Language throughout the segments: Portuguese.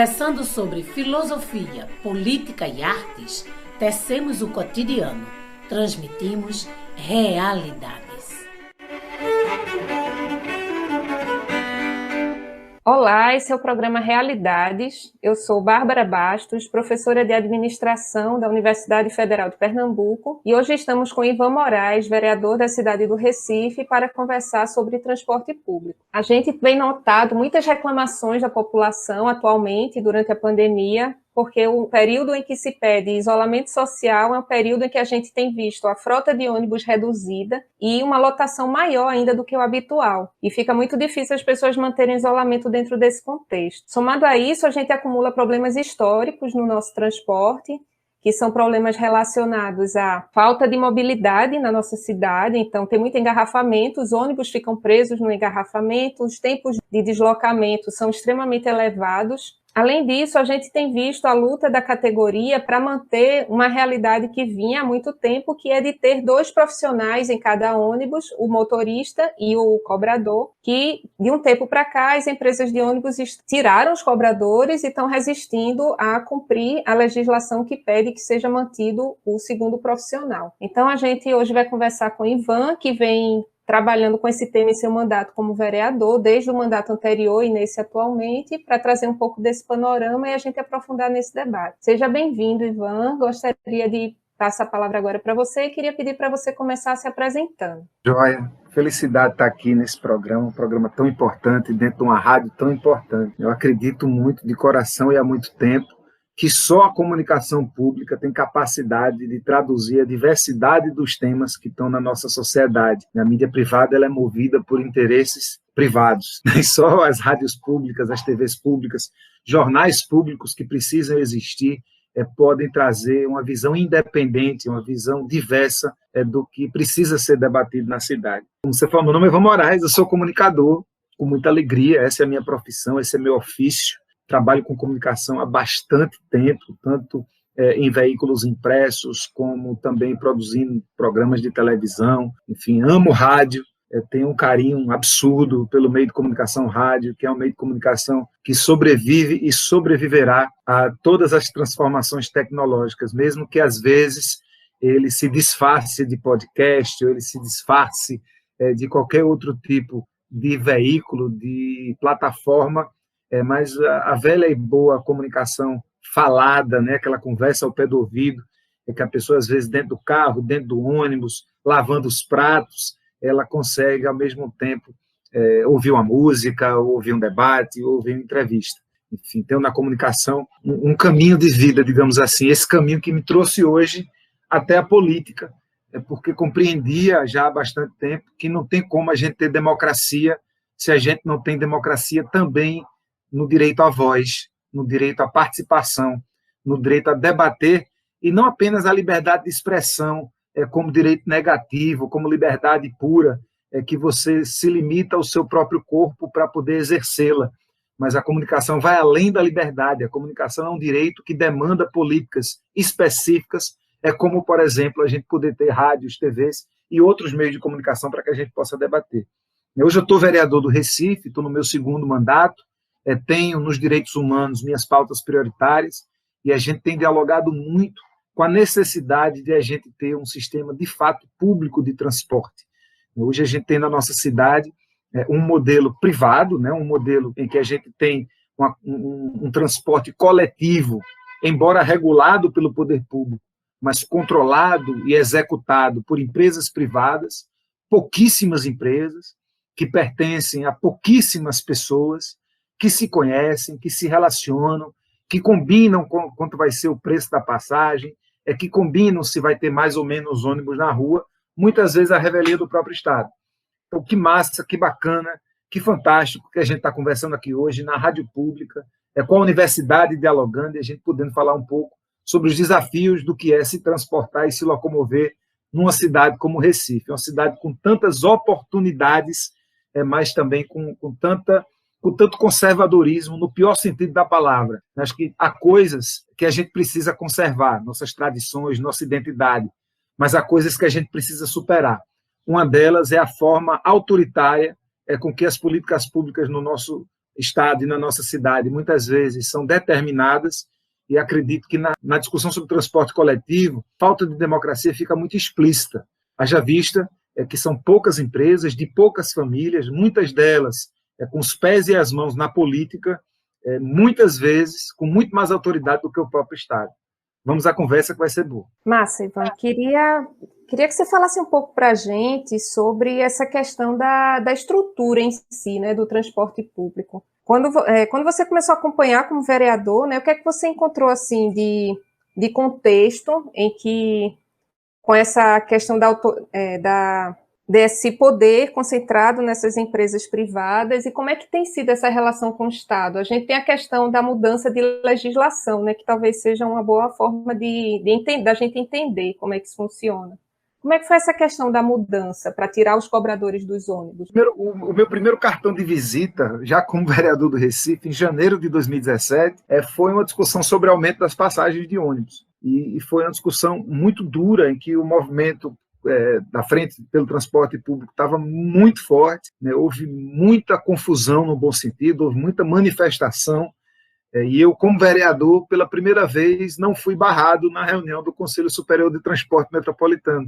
Conversando sobre filosofia, política e artes, tecemos o cotidiano, transmitimos realidades. Olá, esse é o programa Realidades. Eu sou Bárbara Bastos, professora de Administração da Universidade Federal de Pernambuco, e hoje estamos com Ivan Moraes, vereador da cidade do Recife, para conversar sobre transporte público. A gente tem notado muitas reclamações da população atualmente, durante a pandemia, porque o período em que se pede isolamento social é um período em que a gente tem visto a frota de ônibus reduzida e uma lotação maior ainda do que o habitual. E fica muito difícil as pessoas manterem isolamento dentro desse contexto. Somado a isso, a gente acumula problemas históricos no nosso transporte, que são problemas relacionados à falta de mobilidade na nossa cidade. Então, tem muito engarrafamento, os ônibus ficam presos no engarrafamento, os tempos de deslocamento são extremamente elevados. Além disso, a gente tem visto a luta da categoria para manter uma realidade que vinha há muito tempo, que é de ter 2 profissionais em cada ônibus, o motorista e o cobrador, que de um tempo para cá as empresas de ônibus tiraram os cobradores e estão resistindo a cumprir a legislação que pede que seja mantido o segundo profissional. Então a gente hoje vai conversar com o Ivan, que vem trabalhando com esse tema em seu mandato como vereador, desde o mandato anterior e nesse atualmente, para trazer um pouco desse panorama e a gente aprofundar nesse debate. Seja bem-vindo, Ivan. Gostaria de passar a palavra agora para você e queria pedir para você começar se apresentando. Joia, felicidade estar aqui nesse programa, um programa tão importante, dentro de uma rádio tão importante. Eu acredito muito, de coração e há muito tempo, que só a comunicação pública tem capacidade de traduzir a diversidade dos temas que estão na nossa sociedade. A mídia privada ela é movida por interesses privados. E só as rádios públicas, as TVs públicas, jornais públicos que precisam existir podem trazer uma visão independente, uma visão diversa do que precisa ser debatido na cidade. Como você falou, meu nome é Ivan Moraes, eu sou comunicador, com muita alegria, essa é a minha profissão, esse é meu ofício. Trabalho com comunicação há bastante tempo, tanto em veículos impressos, como também produzindo programas de televisão. Enfim, amo rádio, tenho um carinho absurdo pelo meio de comunicação rádio, que é um meio de comunicação que sobrevive e sobreviverá a todas as transformações tecnológicas, mesmo que às vezes ele se disfarce de podcast, ou ele se disfarce de qualquer outro tipo de veículo, de plataforma, mas a velha e boa comunicação falada, né, aquela conversa ao pé do ouvido, que a pessoa, às vezes, dentro do carro, dentro do ônibus, lavando os pratos, ela consegue, ao mesmo tempo, ouvir uma música, ouvir um debate, ouvir uma entrevista. Enfim, tenho na comunicação um caminho de vida, digamos assim, esse caminho que me trouxe hoje até a política, porque compreendia já há bastante tempo que não tem como a gente ter democracia se a gente não tem democracia também no direito à voz, no direito à participação, no direito a debater, e não apenas a liberdade de expressão como direito negativo, como liberdade pura, que você se limita ao seu próprio corpo para poder exercê-la. Mas a comunicação vai além da liberdade, a comunicação é um direito que demanda políticas específicas, como, por exemplo, a gente poder ter rádios, TVs e outros meios de comunicação para que a gente possa debater. Hoje eu estou vereador do Recife, estou no meu 2º mandato, tenho nos direitos humanos minhas pautas prioritárias e a gente tem dialogado muito com a necessidade de a gente ter um sistema, de fato, público de transporte. Hoje a gente tem na nossa cidade um modelo privado, né, um modelo em que a gente tem um transporte coletivo, embora regulado pelo poder público, mas controlado e executado por empresas privadas, pouquíssimas empresas, que pertencem a pouquíssimas pessoas, que se conhecem, que se relacionam, que combinam quanto vai ser o preço da passagem, que combinam se vai ter mais ou menos ônibus na rua, muitas vezes a revelia do próprio Estado. Então, que massa, que bacana, que fantástico que a gente está conversando aqui hoje na rádio pública, com a universidade dialogando e a gente podendo falar um pouco sobre os desafios do que é se transportar e se locomover numa cidade como Recife, uma cidade com tantas oportunidades, mas também com tanto conservadorismo, no pior sentido da palavra. Acho que há coisas que a gente precisa conservar, nossas tradições, nossa identidade, mas há coisas que a gente precisa superar. Uma delas é a forma autoritária com que as políticas públicas no nosso estado e na nossa cidade, muitas vezes, são determinadas, e acredito que na discussão sobre transporte coletivo, falta de democracia fica muito explícita. Haja vista que são poucas empresas, de poucas famílias, muitas delas com os pés e as mãos na política, muitas vezes com muito mais autoridade do que o próprio Estado. Vamos à conversa que vai ser boa. Massa, Ivan. Queria que você falasse um pouco para a gente sobre essa questão da estrutura em si, né, do transporte público. Quando você começou a acompanhar como vereador, né, o que é que você encontrou assim de contexto em que, com essa questão desse poder concentrado nessas empresas privadas, e como é que tem sido essa relação com o Estado? A gente tem a questão da mudança de legislação, né, que talvez seja uma boa forma da gente entender como é que isso funciona. Como é que foi essa questão da mudança para tirar os cobradores dos ônibus? O meu primeiro cartão de visita, já como vereador do Recife, em janeiro de 2017, foi uma discussão sobre o aumento das passagens de ônibus. E foi uma discussão muito dura, em que o movimento da frente pelo transporte público estava muito forte, né? Houve muita confusão no bom sentido, houve muita manifestação, e eu, como vereador, pela primeira vez, não fui barrado na reunião do Conselho Superior de Transporte Metropolitano.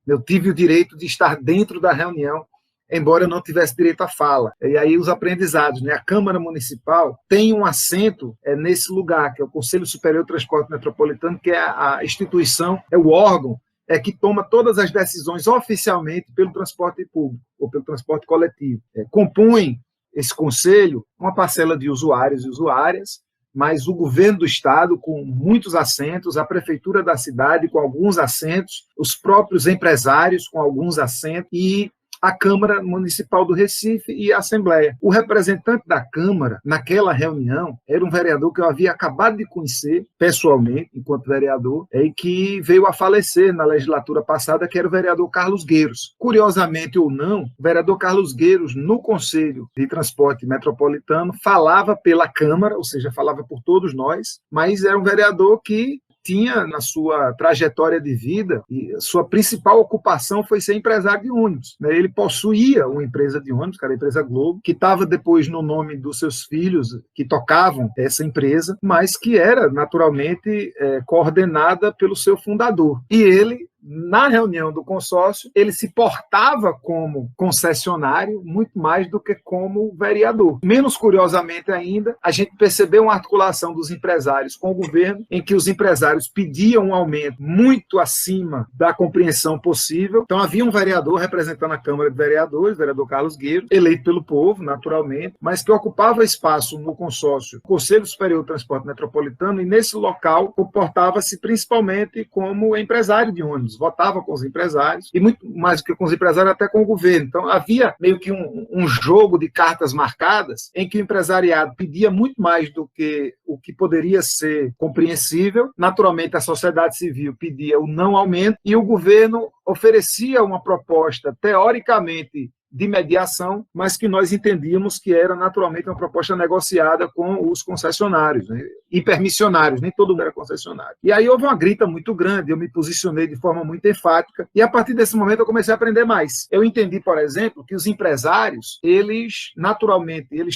Eu tive o direito de estar dentro da reunião, embora eu não tivesse direito à fala. E aí os aprendizados, né? A Câmara Municipal tem um assento nesse lugar, que é o Conselho Superior de Transporte Metropolitano, que é a instituição, é o órgão que toma todas as decisões oficialmente pelo transporte público ou pelo transporte coletivo. Compõe esse conselho uma parcela de usuários e usuárias, mas o governo do estado com muitos assentos, a prefeitura da cidade com alguns assentos, os próprios empresários com alguns assentos e a Câmara Municipal do Recife e a Assembleia. O representante da Câmara, naquela reunião, era um vereador que eu havia acabado de conhecer pessoalmente, enquanto vereador, e que veio a falecer na legislatura passada, que era o vereador Carlos Gueiros. Curiosamente ou não, o vereador Carlos Gueiros, no Conselho de Transporte Metropolitano, falava pela Câmara, ou seja, falava por todos nós, mas era um vereador que tinha na sua trajetória de vida, e sua principal ocupação foi ser empresário de ônibus. Ele possuía uma empresa de ônibus, que era a empresa Globo, que estava depois no nome dos seus filhos, que tocavam essa empresa, mas que era naturalmente coordenada pelo seu fundador. E ele, na reunião do consórcio, ele se portava como concessionário muito mais do que como vereador. Menos curiosamente ainda, a gente percebeu uma articulação dos empresários com o governo, em que os empresários pediam um aumento muito acima da compreensão possível. Então havia um vereador representando a Câmara de Vereadores, o vereador Carlos Gueiros, eleito pelo povo, naturalmente, mas que ocupava espaço no consórcio Conselho Superior do Transporte Metropolitano, e nesse local comportava-se principalmente como empresário de ônibus, votava com os empresários, e muito mais do que com os empresários, até com o governo. Então, havia meio que um jogo de cartas marcadas, em que o empresariado pedia muito mais do que o que poderia ser compreensível. Naturalmente, a sociedade civil pedia o não aumento, e o governo oferecia uma proposta, teoricamente, de mediação, mas que nós entendíamos que era naturalmente uma proposta negociada com os concessionários, né, e permissionários, nem todo mundo era concessionário. E aí houve uma grita muito grande, eu me posicionei de forma muito enfática, e a partir desse momento eu comecei a aprender mais. Eu entendi, por exemplo, que os empresários, eles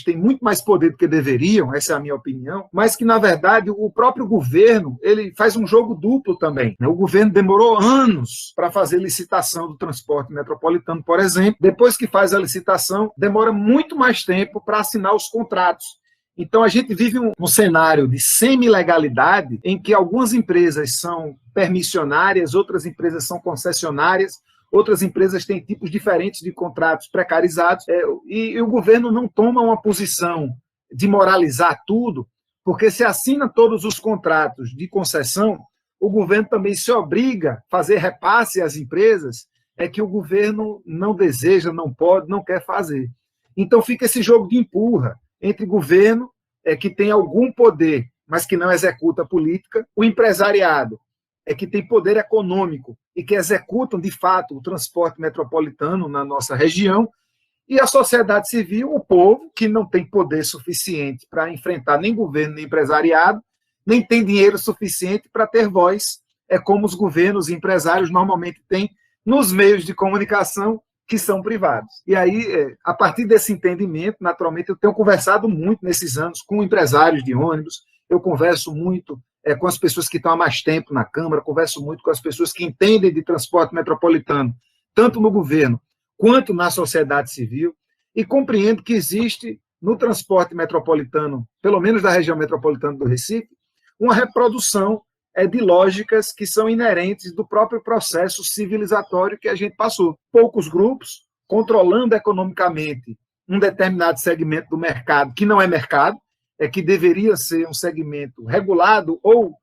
têm muito mais poder do que deveriam, essa é a minha opinião, mas que, na verdade, o próprio governo, ele faz um jogo duplo também, né? O governo demorou anos para fazer licitação do transporte metropolitano, por exemplo. Depois que faz a licitação, demora muito mais tempo para assinar os contratos. Então, a gente vive um cenário de semi-legalidade em que algumas empresas são permissionárias, outras empresas são concessionárias, outras empresas têm tipos diferentes de contratos precarizados, e o governo não toma uma posição de moralizar tudo, porque se assina todos os contratos de concessão, o governo também se obriga a fazer repasse às empresas que o governo não deseja, não pode, não quer fazer. Então fica esse jogo de empurra entre governo, que tem algum poder, mas que não executa a política, o empresariado, que tem poder econômico e que executam, de fato, o transporte metropolitano na nossa região, e a sociedade civil, o povo, que não tem poder suficiente para enfrentar nem governo, nem empresariado, nem tem dinheiro suficiente para ter voz, como os governos e empresários normalmente têm nos meios de comunicação que são privados. E aí, a partir desse entendimento, naturalmente, eu tenho conversado muito nesses anos com empresários de ônibus, eu converso muito com as pessoas que estão há mais tempo na Câmara, converso muito com as pessoas que entendem de transporte metropolitano, tanto no governo quanto na sociedade civil, e compreendo que existe no transporte metropolitano, pelo menos da região metropolitana do Recife, uma reprodução de lógicas que são inerentes do próprio processo civilizatório que a gente passou. Poucos grupos controlando economicamente um determinado segmento do mercado, que não é mercado, que deveria ser um segmento regulado ou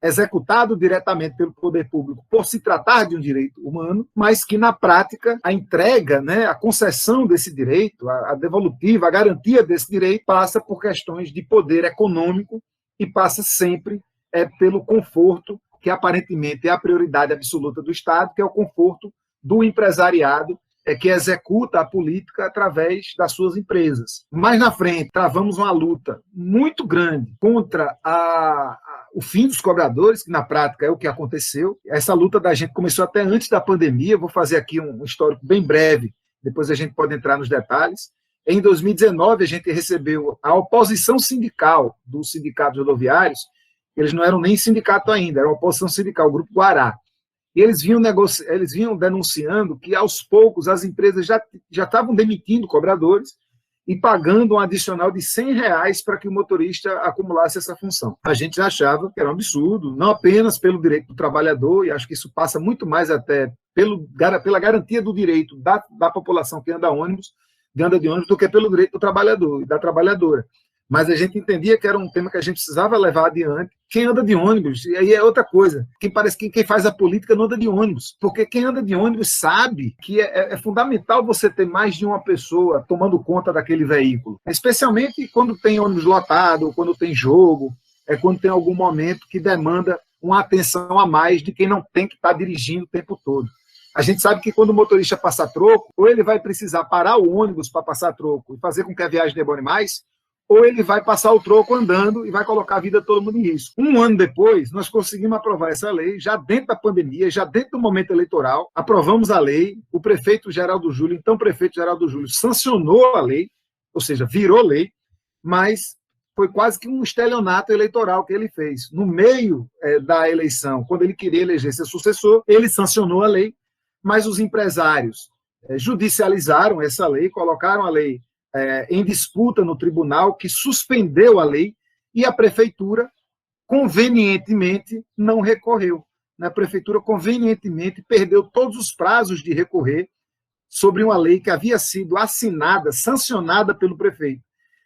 executado diretamente pelo poder público por se tratar de um direito humano, mas que, na prática, a entrega, a concessão desse direito, a devolutiva, a garantia desse direito, passa por questões de poder econômico e passa sempre pelo conforto, que aparentemente é a prioridade absoluta do Estado, que é o conforto do empresariado, que executa a política através das suas empresas. Mais na frente, travamos uma luta muito grande contra o fim dos cobradores, que na prática é o que aconteceu. Essa luta da gente começou até antes da pandemia, vou fazer aqui um histórico bem breve, depois a gente pode entrar nos detalhes. Em 2019, a gente recebeu a oposição sindical dos sindicatos rodoviários, eles não eram nem sindicato ainda, era a oposição sindical, o Grupo Guará. E eles vinham denunciando que, aos poucos, as empresas já estavam demitindo cobradores e pagando um adicional de R$100 para que o motorista acumulasse essa função. A gente achava que era um absurdo, não apenas pelo direito do trabalhador, e acho que isso passa muito mais até pela garantia do direito da população que anda de ônibus, do que pelo direito do trabalhador e da trabalhadora. Mas a gente entendia que era um tema que a gente precisava levar adiante. Quem anda de ônibus, e aí é outra coisa, parece que quem faz a política não anda de ônibus, porque quem anda de ônibus sabe que é fundamental você ter mais de uma pessoa tomando conta daquele veículo, especialmente quando tem ônibus lotado, quando tem jogo, quando tem algum momento que demanda uma atenção a mais de quem não tem que estar dirigindo o tempo todo. A gente sabe que quando o motorista passa troco, ou ele vai precisar parar o ônibus para passar troco e fazer com que a viagem demore mais, ou ele vai passar o troco andando e vai colocar a vida de todo mundo em risco. Um ano depois, nós conseguimos aprovar essa lei, já dentro da pandemia, já dentro do momento eleitoral, aprovamos a lei, o prefeito Geraldo Júlio, então prefeito Geraldo Júlio, sancionou a lei, ou seja, virou lei, mas foi quase que um estelionato eleitoral que ele fez. No meio da eleição, quando ele queria eleger seu sucessor, ele sancionou a lei, mas os empresários judicializaram essa lei, colocaram a lei em disputa no tribunal, que suspendeu a lei, e a prefeitura convenientemente não recorreu. A prefeitura convenientemente perdeu todos os prazos de recorrer sobre uma lei que havia sido assinada, sancionada pelo prefeito.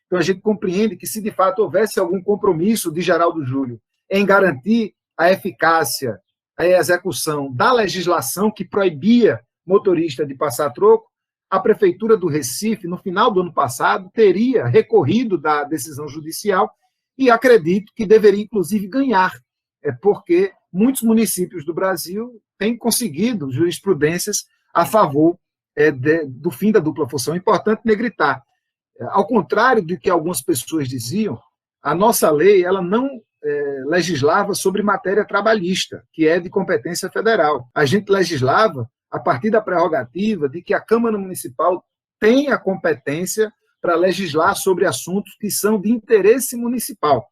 Então a gente compreende que, se de fato houvesse algum compromisso de Geraldo Júlio em garantir a eficácia, a execução da legislação que proibia motorista de passar troco, a Prefeitura do Recife, no final do ano passado, teria recorrido da decisão judicial e acredito que deveria, inclusive, ganhar, porque muitos municípios do Brasil têm conseguido jurisprudências a favor do fim da dupla função. É importante negritar. Ao contrário do que algumas pessoas diziam, a nossa lei ela não legislava sobre matéria trabalhista, que é de competência federal. A gente legislava a partir da prerrogativa de que a Câmara Municipal tem a competência para legislar sobre assuntos que são de interesse municipal.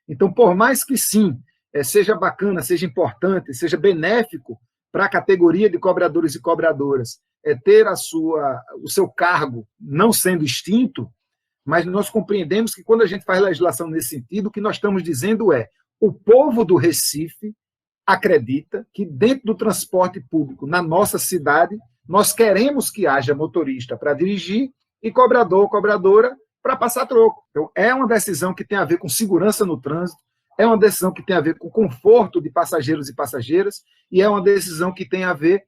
Então, por mais que sim, seja bacana, seja importante, seja benéfico para a categoria de cobradores e cobradoras ter o seu cargo não sendo extinto, mas nós compreendemos que quando a gente faz legislação nesse sentido, o que nós estamos dizendo o povo do Recife acredita que dentro do transporte público na nossa cidade, nós queremos que haja motorista para dirigir e cobrador ou cobradora para passar troco. Então, é uma decisão que tem a ver com segurança no trânsito, é uma decisão que tem a ver com conforto de passageiros e passageiras, e é uma decisão que tem a ver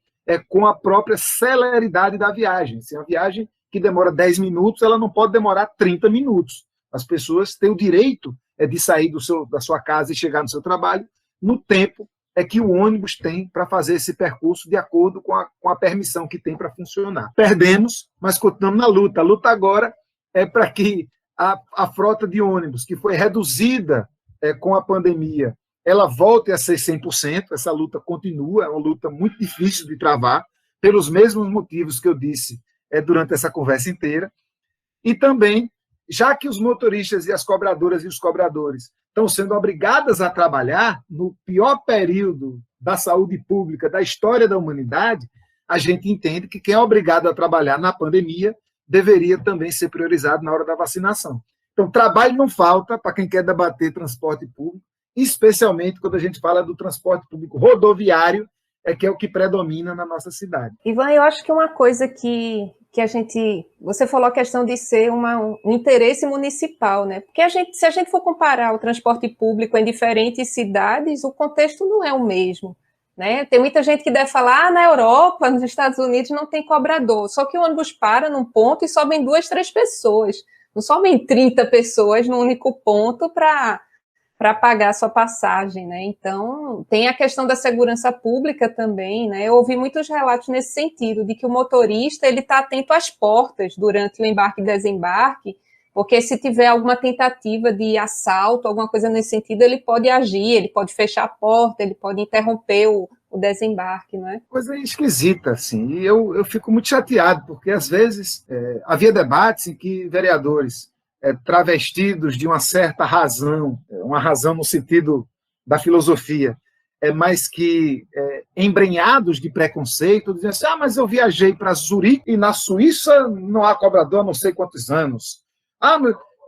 com a própria celeridade da viagem. Se a viagem que demora 10 minutos, ela não pode demorar 30 minutos. As pessoas têm o direito de sair da sua casa e chegar no seu trabalho no tempo que o ônibus tem para fazer esse percurso de acordo com a permissão que tem para funcionar. Perdemos, mas continuamos na luta. A luta agora é para que a frota de ônibus, que foi reduzida com a pandemia, ela volte a ser 100%. Essa luta continua, é uma luta muito difícil de travar, pelos mesmos motivos que eu disse durante essa conversa inteira, e também, já que os motoristas e as cobradoras e os cobradores estão sendo obrigados a trabalhar no pior período da saúde pública da história da humanidade, a gente entende que quem é obrigado a trabalhar na pandemia deveria também ser priorizado na hora da vacinação. Então, trabalho não falta para quem quer debater transporte público, especialmente quando a gente fala do transporte público rodoviário, que é o que predomina na nossa cidade. Ivan, eu acho que uma coisa que você falou a questão de ser um interesse municipal, né? Porque se a gente for comparar o transporte público em diferentes cidades, o contexto não é o mesmo, né? Tem muita gente que deve falar, na Europa, nos Estados Unidos, não tem cobrador, só que o ônibus para num ponto e sobem 2, 3 pessoas, não sobem 30 pessoas num único ponto para pagar a sua passagem, né? Então, tem a questão da segurança pública também, né? Eu ouvi muitos relatos nesse sentido, de que o motorista, ele está atento às portas durante o embarque e desembarque, porque se tiver alguma tentativa de assalto, alguma coisa nesse sentido, ele pode agir, ele pode fechar a porta, ele pode interromper o desembarque, não é? Coisa esquisita, assim, e eu fico muito chateado, porque às vezes havia debates em que vereadores travestidos de uma certa razão, uma razão no sentido da filosofia, mas que embrenhados de preconceito, dizendo assim, mas eu viajei para Zurique e na Suíça não há cobrador há não sei quantos anos.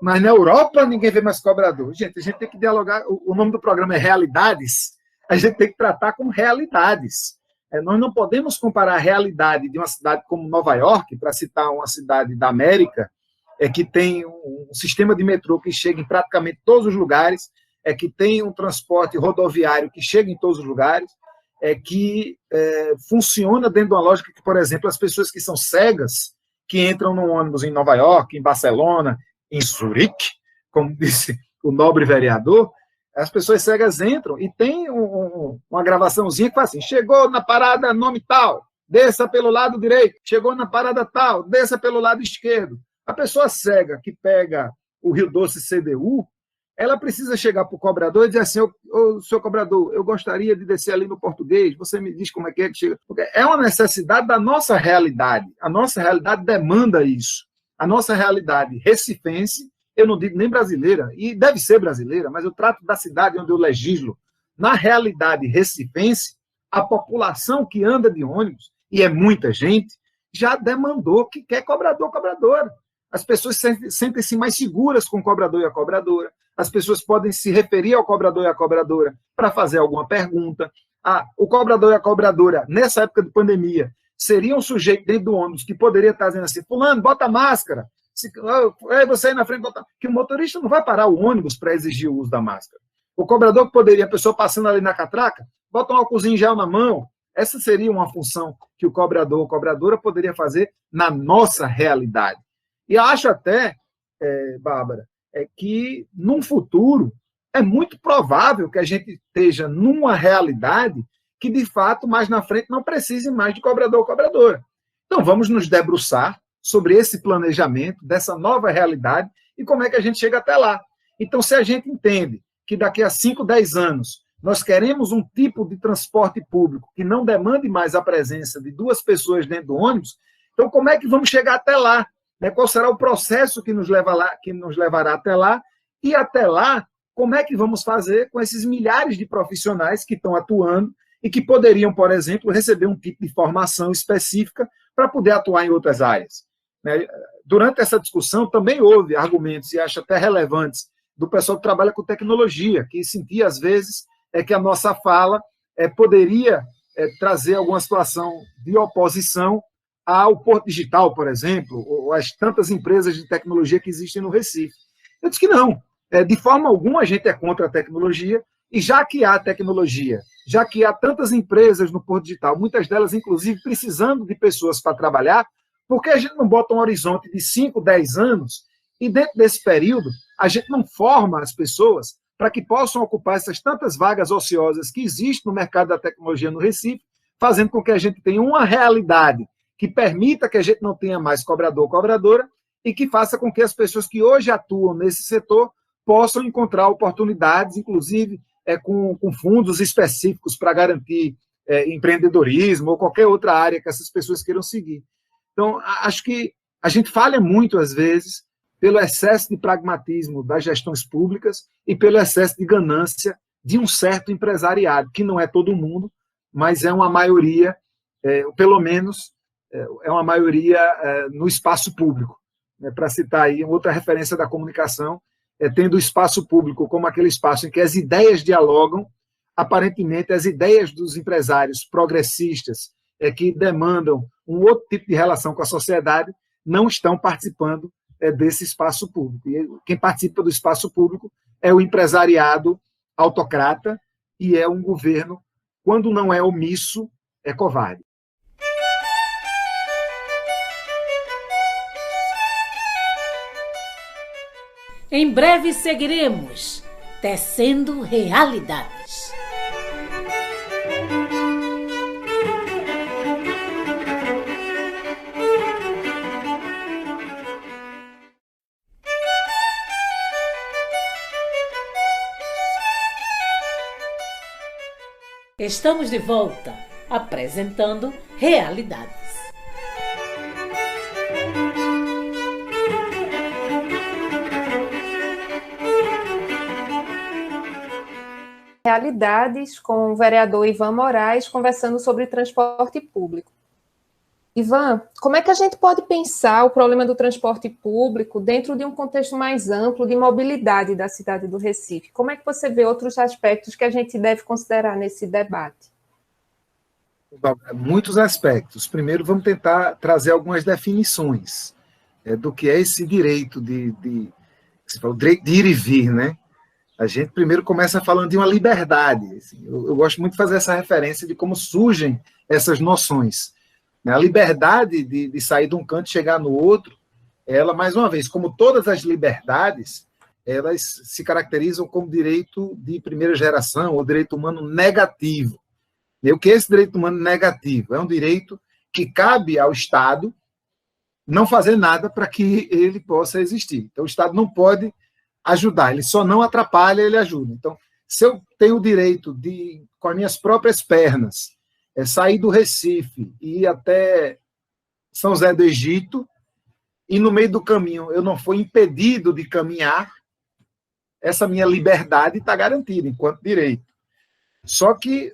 Mas na Europa ninguém vê mais cobrador. Gente, a gente tem que dialogar, o nome do programa é Realidades, a gente tem que tratar com realidades. Nós não podemos comparar a realidade de uma cidade como Nova York, para citar uma cidade da América, que tem um sistema de metrô que chega em praticamente todos os lugares, que tem um transporte rodoviário que chega em todos os lugares, que funciona dentro de uma lógica que, por exemplo, as pessoas que são cegas, que entram num ônibus em Nova York, em Barcelona, em Zurique, como disse o nobre vereador, as pessoas cegas entram e tem uma gravaçãozinha que fala assim, chegou na parada nome tal, desça pelo lado direito, chegou na parada tal, desça pelo lado esquerdo. A pessoa cega que pega o Rio Doce CDU, ela precisa chegar para o cobrador e dizer assim, seu cobrador, eu gostaria de descer ali no Português, você me diz como é que chega. Porque é uma necessidade da nossa realidade. A nossa realidade demanda isso. A nossa realidade recifense, eu não digo nem brasileira, e deve ser brasileira, mas eu trato da cidade onde eu legislo. Na realidade recifense, a população que anda de ônibus, e é muita gente, já demandou que quer cobrador, cobradora. As pessoas sentem-se mais seguras com o cobrador e a cobradora. As pessoas podem se referir ao cobrador e à cobradora para fazer alguma pergunta. O cobrador e a cobradora, nessa época de pandemia, seria um sujeito dentro do ônibus que poderia estar dizendo assim, fulano, bota máscara. Você aí na frente, bota... Que o motorista não vai parar o ônibus para exigir o uso da máscara. O cobrador que poderia, a pessoa passando ali na catraca, bota um álcoolzinho em gel na mão. Essa seria uma função que o cobrador ou cobradora poderia fazer na nossa realidade. E acho até, Bárbara, que num futuro é muito provável que a gente esteja numa realidade que, de fato, mais na frente não precise mais de cobrador ou cobradora. Então, vamos nos debruçar sobre esse planejamento, dessa nova realidade e como é que a gente chega até lá. Então, se a gente entende que daqui a 5, 10 anos nós queremos um tipo de transporte público que não demande mais a presença de 2 pessoas dentro do ônibus, então como é que vamos chegar até lá? Qual será o processo que nos levará até lá? E até lá, como é que vamos fazer com esses milhares de profissionais que estão atuando e que poderiam, por exemplo, receber um tipo de formação específica para poder atuar em outras áreas? Durante essa discussão também houve argumentos, e acho até relevantes, do pessoal que trabalha com tecnologia, que sentia, às vezes, que a nossa fala poderia trazer alguma situação de oposição ao Porto Digital, por exemplo, ou às tantas empresas de tecnologia que existem no Recife. Eu disse que não. De forma alguma a gente é contra a tecnologia, e já que há tecnologia, já que há tantas empresas no Porto Digital, muitas delas, inclusive, precisando de pessoas para trabalhar, por que a gente não bota um horizonte de 5, 10 anos, e dentro desse período a gente não forma as pessoas para que possam ocupar essas tantas vagas ociosas que existem no mercado da tecnologia no Recife, fazendo com que a gente tenha uma realidade que permita que a gente não tenha mais cobrador ou cobradora e que faça com que as pessoas que hoje atuam nesse setor possam encontrar oportunidades, inclusive com fundos específicos para garantir empreendedorismo ou qualquer outra área que essas pessoas queiram seguir. Então, acho que a gente falha muito, às vezes, pelo excesso de pragmatismo das gestões públicas e pelo excesso de ganância de um certo empresariado, que não é todo mundo, mas é uma maioria, pelo menos, é uma maioria no espaço público. Para citar aí outra referência da comunicação, tendo o espaço público como aquele espaço em que as ideias dialogam, aparentemente as ideias dos empresários progressistas que demandam um outro tipo de relação com a sociedade não estão participando desse espaço público. E quem participa do espaço público é o empresariado autocrata e é um governo, quando não é omisso, é covarde. Em breve seguiremos tecendo realidades. Estamos de volta, apresentando Realidades. Realidades com o vereador Ivan Moraes conversando sobre transporte público. Ivan, como é que a gente pode pensar o problema do transporte público dentro de um contexto mais amplo de mobilidade da cidade do Recife? Como é que você vê outros aspectos que a gente deve considerar nesse debate? Muitos aspectos. Primeiro, vamos tentar trazer algumas definições do que é esse direito você falou, direito de ir e vir, né? A gente primeiro começa falando de uma liberdade. Assim, eu gosto muito de fazer essa referência de como surgem essas noções. A liberdade de sair de um canto e chegar no outro, ela, mais uma vez, como todas as liberdades, elas se caracterizam como direito de primeira geração, ou direito humano negativo. E o que é esse direito humano negativo? É um direito que cabe ao Estado não fazer nada para que ele possa existir. Então, o Estado não pode ajudar, ele só não atrapalha, ele ajuda. Então, se eu tenho o direito de, com as minhas próprias pernas, sair do Recife e ir até São José do Egito, e no meio do caminho eu não for impedido de caminhar, essa minha liberdade está garantida enquanto direito. Só que,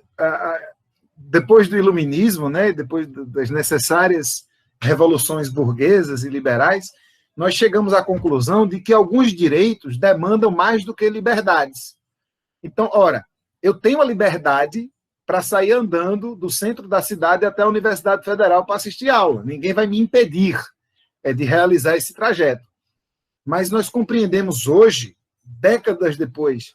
depois do iluminismo, né, depois das necessárias revoluções burguesas e liberais, nós chegamos à conclusão de que alguns direitos demandam mais do que liberdades. Então, ora, eu tenho a liberdade para sair andando do centro da cidade até a Universidade Federal para assistir aula. Ninguém vai me impedir de realizar esse trajeto. Mas nós compreendemos hoje, décadas depois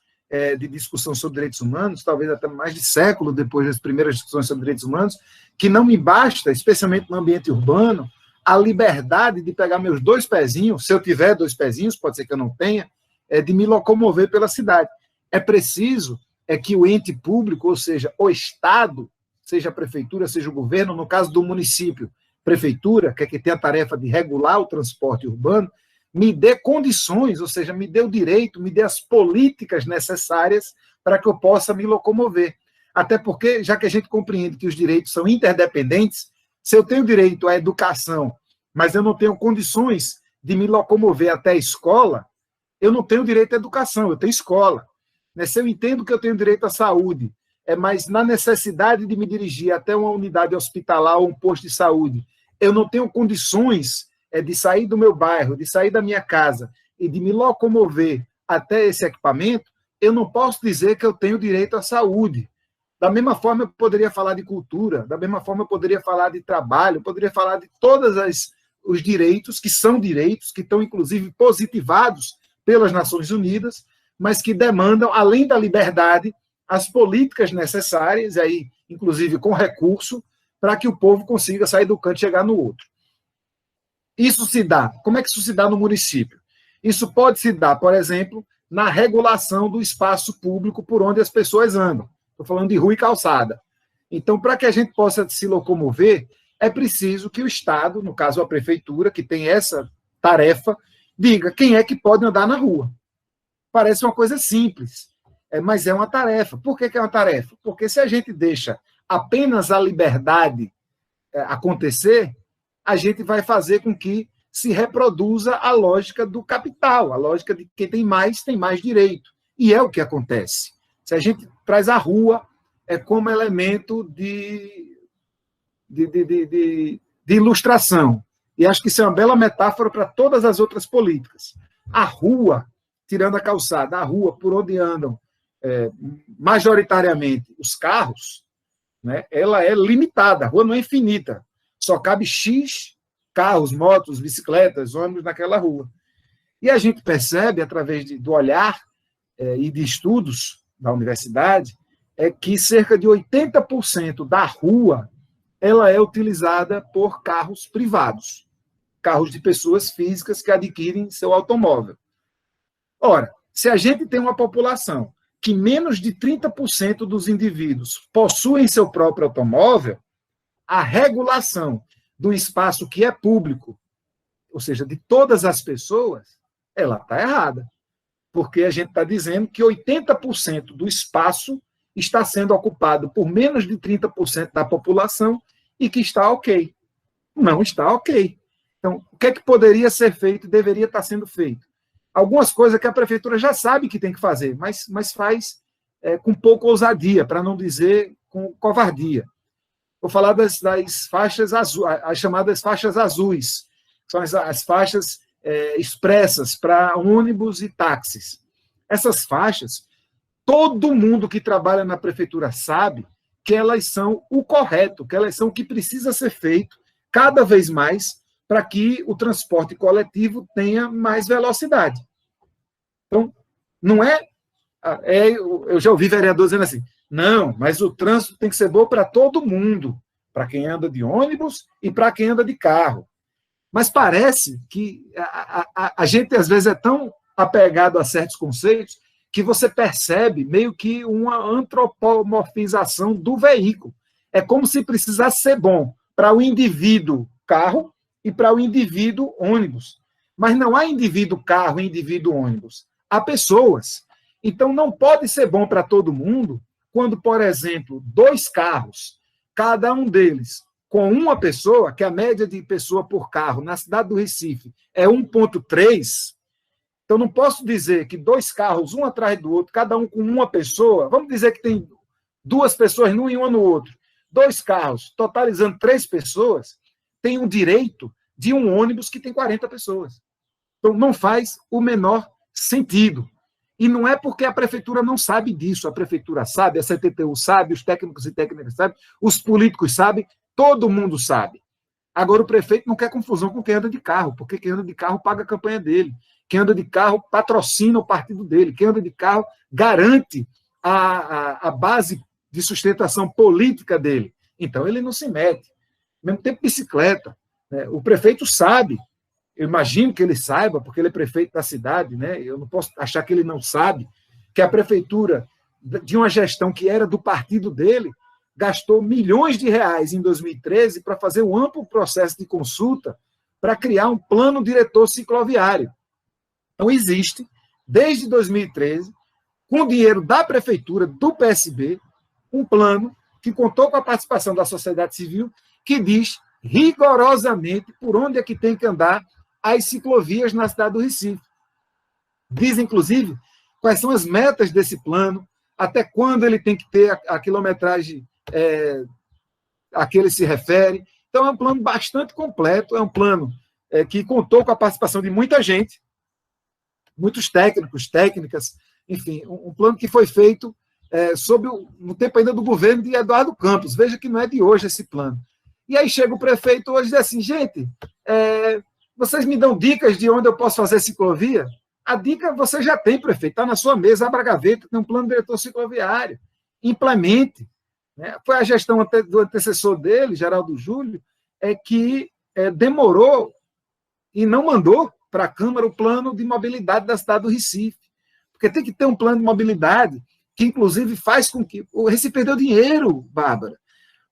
de discussão sobre direitos humanos, talvez até mais de século depois das primeiras discussões sobre direitos humanos, que não me basta, especialmente no ambiente urbano, a liberdade de pegar meus 2 pezinhos, se eu tiver 2 pezinhos, pode ser que eu não tenha, de me locomover pela cidade. É preciso que o ente público, ou seja, o Estado, seja a prefeitura, seja o governo, no caso do município, prefeitura, que é que tem a tarefa de regular o transporte urbano, me dê condições, ou seja, me dê o direito, me dê as políticas necessárias para que eu possa me locomover. Até porque, já que a gente compreende que os direitos são interdependentes, se eu tenho direito à educação, mas eu não tenho condições de me locomover até a escola, eu não tenho direito à educação, eu tenho escola. Se eu entendo que eu tenho direito à saúde, mas na necessidade de me dirigir até uma unidade hospitalar ou um posto de saúde, eu não tenho condições de sair do meu bairro, de sair da minha casa e de me locomover até esse equipamento, eu não posso dizer que eu tenho direito à saúde. Da mesma forma, eu poderia falar de cultura, da mesma forma, eu poderia falar de trabalho, eu poderia falar de todos os direitos, que são direitos, que estão, inclusive, positivados pelas Nações Unidas, mas que demandam, além da liberdade, as políticas necessárias, aí, inclusive com recurso, para que o povo consiga sair do canto e chegar no outro. Isso se dá. Como é que isso se dá no município? Isso pode se dar, por exemplo, na regulação do espaço público por onde as pessoas andam. Estou falando de rua e calçada. Então, para que a gente possa se locomover, é preciso que o Estado, no caso a prefeitura, que tem essa tarefa, diga quem é que pode andar na rua. Parece uma coisa simples, mas é uma tarefa. Por que é uma tarefa? Porque se a gente deixa apenas a liberdade acontecer, a gente vai fazer com que se reproduza a lógica do capital, a lógica de quem tem mais direito. E é o que acontece. Se a gente traz a rua como elemento de ilustração, e acho que isso é uma bela metáfora para todas as outras políticas. A rua, tirando a calçada, a rua por onde andam majoritariamente os carros, né, ela é limitada, a rua não é infinita, só cabe X carros, motos, bicicletas, ônibus naquela rua. E a gente percebe, através do olhar e de estudos da universidade, que cerca de 80% da rua ela é utilizada por carros privados, carros de pessoas físicas que adquirem seu automóvel. Ora, se a gente tem uma população que menos de 30% dos indivíduos possuem seu próprio automóvel, a regulação do espaço que é público, ou seja, de todas as pessoas, ela está errada. Porque a gente está dizendo que 80% do espaço está sendo ocupado por menos de 30% da população e que está ok. Não está ok. Então, o que é que poderia ser feito e deveria estar sendo feito? Algumas coisas que a prefeitura já sabe que tem que fazer, mas faz com pouca ousadia, para não dizer com covardia. Vou falar das faixas azuis, as chamadas faixas azuis, que são as faixas expressas para ônibus e táxis. Essas faixas, todo mundo que trabalha na prefeitura sabe que elas são o correto, que elas são o que precisa ser feito cada vez mais para que o transporte coletivo tenha mais velocidade. Então, não eu já ouvi vereador dizendo assim, não, mas o trânsito tem que ser bom para todo mundo, para quem anda de ônibus e para quem anda de carro. Mas parece que a gente, às vezes, é tão apegado a certos conceitos que você percebe meio que uma antropomorfização do veículo. É como se precisasse ser bom para o indivíduo carro e para o indivíduo ônibus. Mas não há indivíduo carro e indivíduo ônibus. Há pessoas. Então, não pode ser bom para todo mundo quando, por exemplo, 2 carros, cada um deles com uma pessoa, que a média de pessoa por carro na cidade do Recife é 1,3, então não posso dizer que 2 carros, um atrás do outro, cada um com uma pessoa, vamos dizer que tem 2 pessoas num e uma no outro, 2 carros, totalizando 3 pessoas, têm o direito de um ônibus que tem 40 pessoas. Então não faz o menor sentido. E não é porque a prefeitura não sabe disso, a prefeitura sabe, a CTTU sabe, os técnicos e técnicas sabem, os políticos sabem, todo mundo sabe. Agora, o prefeito não quer confusão com quem anda de carro, porque quem anda de carro paga a campanha dele, quem anda de carro patrocina o partido dele, quem anda de carro garante a base de sustentação política dele. Então, ele não se mete. Ao mesmo tempo, bicicleta. Né? O prefeito sabe, eu imagino que ele saiba, porque ele é prefeito da cidade, né? Eu não posso achar que ele não sabe, que a prefeitura, de uma gestão que era do partido dele, gastou milhões de reais em 2013 para fazer um amplo processo de consulta para criar um plano diretor cicloviário. Então, existe, desde 2013, com o dinheiro da prefeitura, do PSB, um plano que contou com a participação da sociedade civil, que diz rigorosamente por onde é que tem que andar as ciclovias na cidade do Recife. Diz, inclusive, quais são as metas desse plano, até quando ele tem que ter a quilometragem a que ele se refere. Então, é um plano bastante completo, é um plano que contou com a participação de muita gente, muitos técnicos, técnicas, enfim, um plano que foi feito no tempo ainda do governo de Eduardo Campos. Veja que não é de hoje esse plano. E aí chega o prefeito hoje e diz assim, gente, vocês me dão dicas de onde eu posso fazer ciclovia? A dica você já tem, prefeito, está na sua mesa, abra a gaveta, tem um plano diretor cicloviário, implemente. Foi a gestão do antecessor dele, Geraldo Júlio, que demorou e não mandou para a Câmara o plano de mobilidade da cidade do Recife. Porque tem que ter um plano de mobilidade que, inclusive, faz com que... O Recife perdeu dinheiro, Bárbara,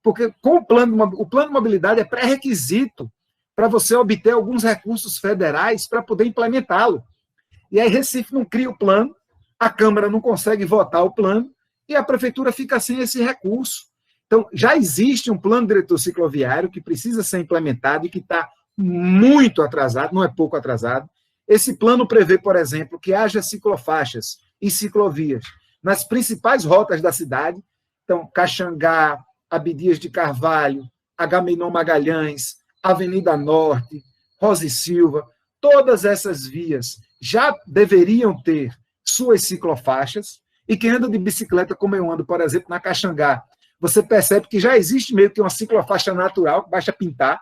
porque com o plano de mobilidade é pré-requisito para você obter alguns recursos federais para poder implementá-lo. E aí Recife não cria o plano, a Câmara não consegue votar o plano, e a prefeitura fica sem esse recurso. Então, já existe um plano diretor cicloviário que precisa ser implementado e que está muito atrasado, não é pouco atrasado. Esse plano prevê, por exemplo, que haja ciclofaixas e ciclovias nas principais rotas da cidade, então, Caxangá, Abdias de Carvalho, Agamenon Magalhães, Avenida Norte, Rosa e Silva, todas essas vias já deveriam ter suas ciclofaixas, e quem anda de bicicleta, como eu ando, por exemplo, na Caxangá, você percebe que já existe meio que uma ciclofaixa natural, basta pintar.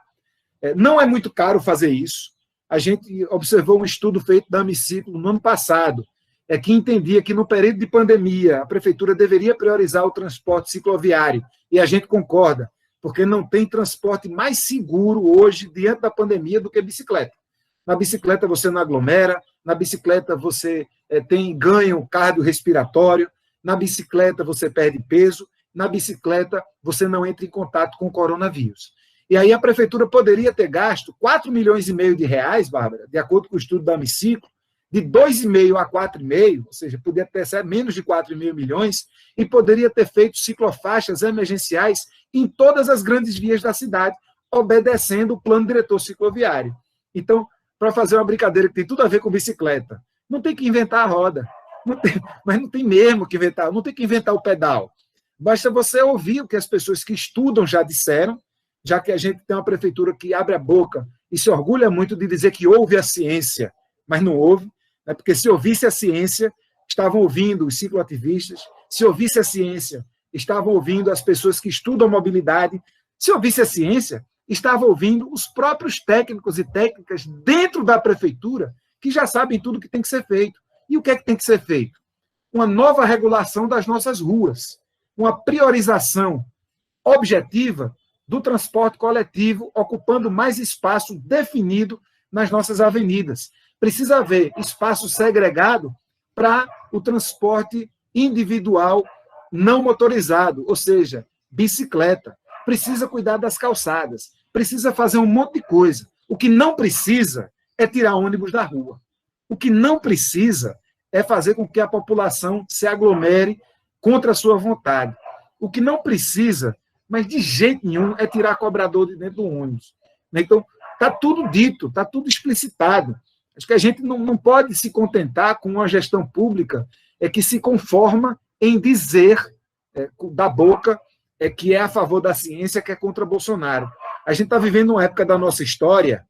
Não é muito caro fazer isso. A gente observou um estudo feito da Amiciclo no ano passado, que entendia que no período de pandemia a prefeitura deveria priorizar o transporte cicloviário, e a gente concorda, porque não tem transporte mais seguro hoje, diante da pandemia, do que bicicleta. Na bicicleta você não aglomera, na bicicleta você tem ganho cardiorrespiratório, na bicicleta você perde peso, na bicicleta você não entra em contato com o coronavírus. E aí a prefeitura poderia ter gasto 4,5 milhões de reais, Bárbara, de acordo com o estudo da Amiciclo, de 2,5 a 4,5, ou seja, poderia ter menos de 4,5 milhões, e poderia ter feito ciclofaixas emergenciais em todas as grandes vias da cidade, obedecendo o plano diretor cicloviário. Então, para fazer uma brincadeira que tem tudo a ver com bicicleta, não tem que inventar a roda, mas não tem mesmo que inventar, não tem que inventar o pedal. Basta você ouvir o que as pessoas que estudam já disseram, já que a gente tem uma prefeitura que abre a boca e se orgulha muito de dizer que ouve a ciência, mas não ouve, né? Porque se ouvisse a ciência, estavam ouvindo os cicloativistas, se ouvisse a ciência, estavam ouvindo as pessoas que estudam mobilidade, se ouvisse a ciência, estavam ouvindo os próprios técnicos e técnicas dentro da prefeitura que já sabem tudo o que tem que ser feito. E o que é que tem que ser feito? Uma nova regulação das nossas ruas, uma priorização objetiva do transporte coletivo, ocupando mais espaço definido nas nossas avenidas. Precisa haver espaço segregado para o transporte individual não motorizado, ou seja, bicicleta. Precisa cuidar das calçadas, precisa fazer um monte de coisa. O que não precisa é tirar ônibus da rua. O que não precisa é fazer com que a população se aglomere contra a sua vontade. O que não precisa, mas de jeito nenhum, é tirar cobrador de dentro do ônibus. Então, está tudo dito, está tudo explicitado. Acho que a gente não pode se contentar com uma gestão pública que se conforma em dizer da boca que é a favor da ciência, que é contra Bolsonaro. A gente está vivendo uma época da nossa história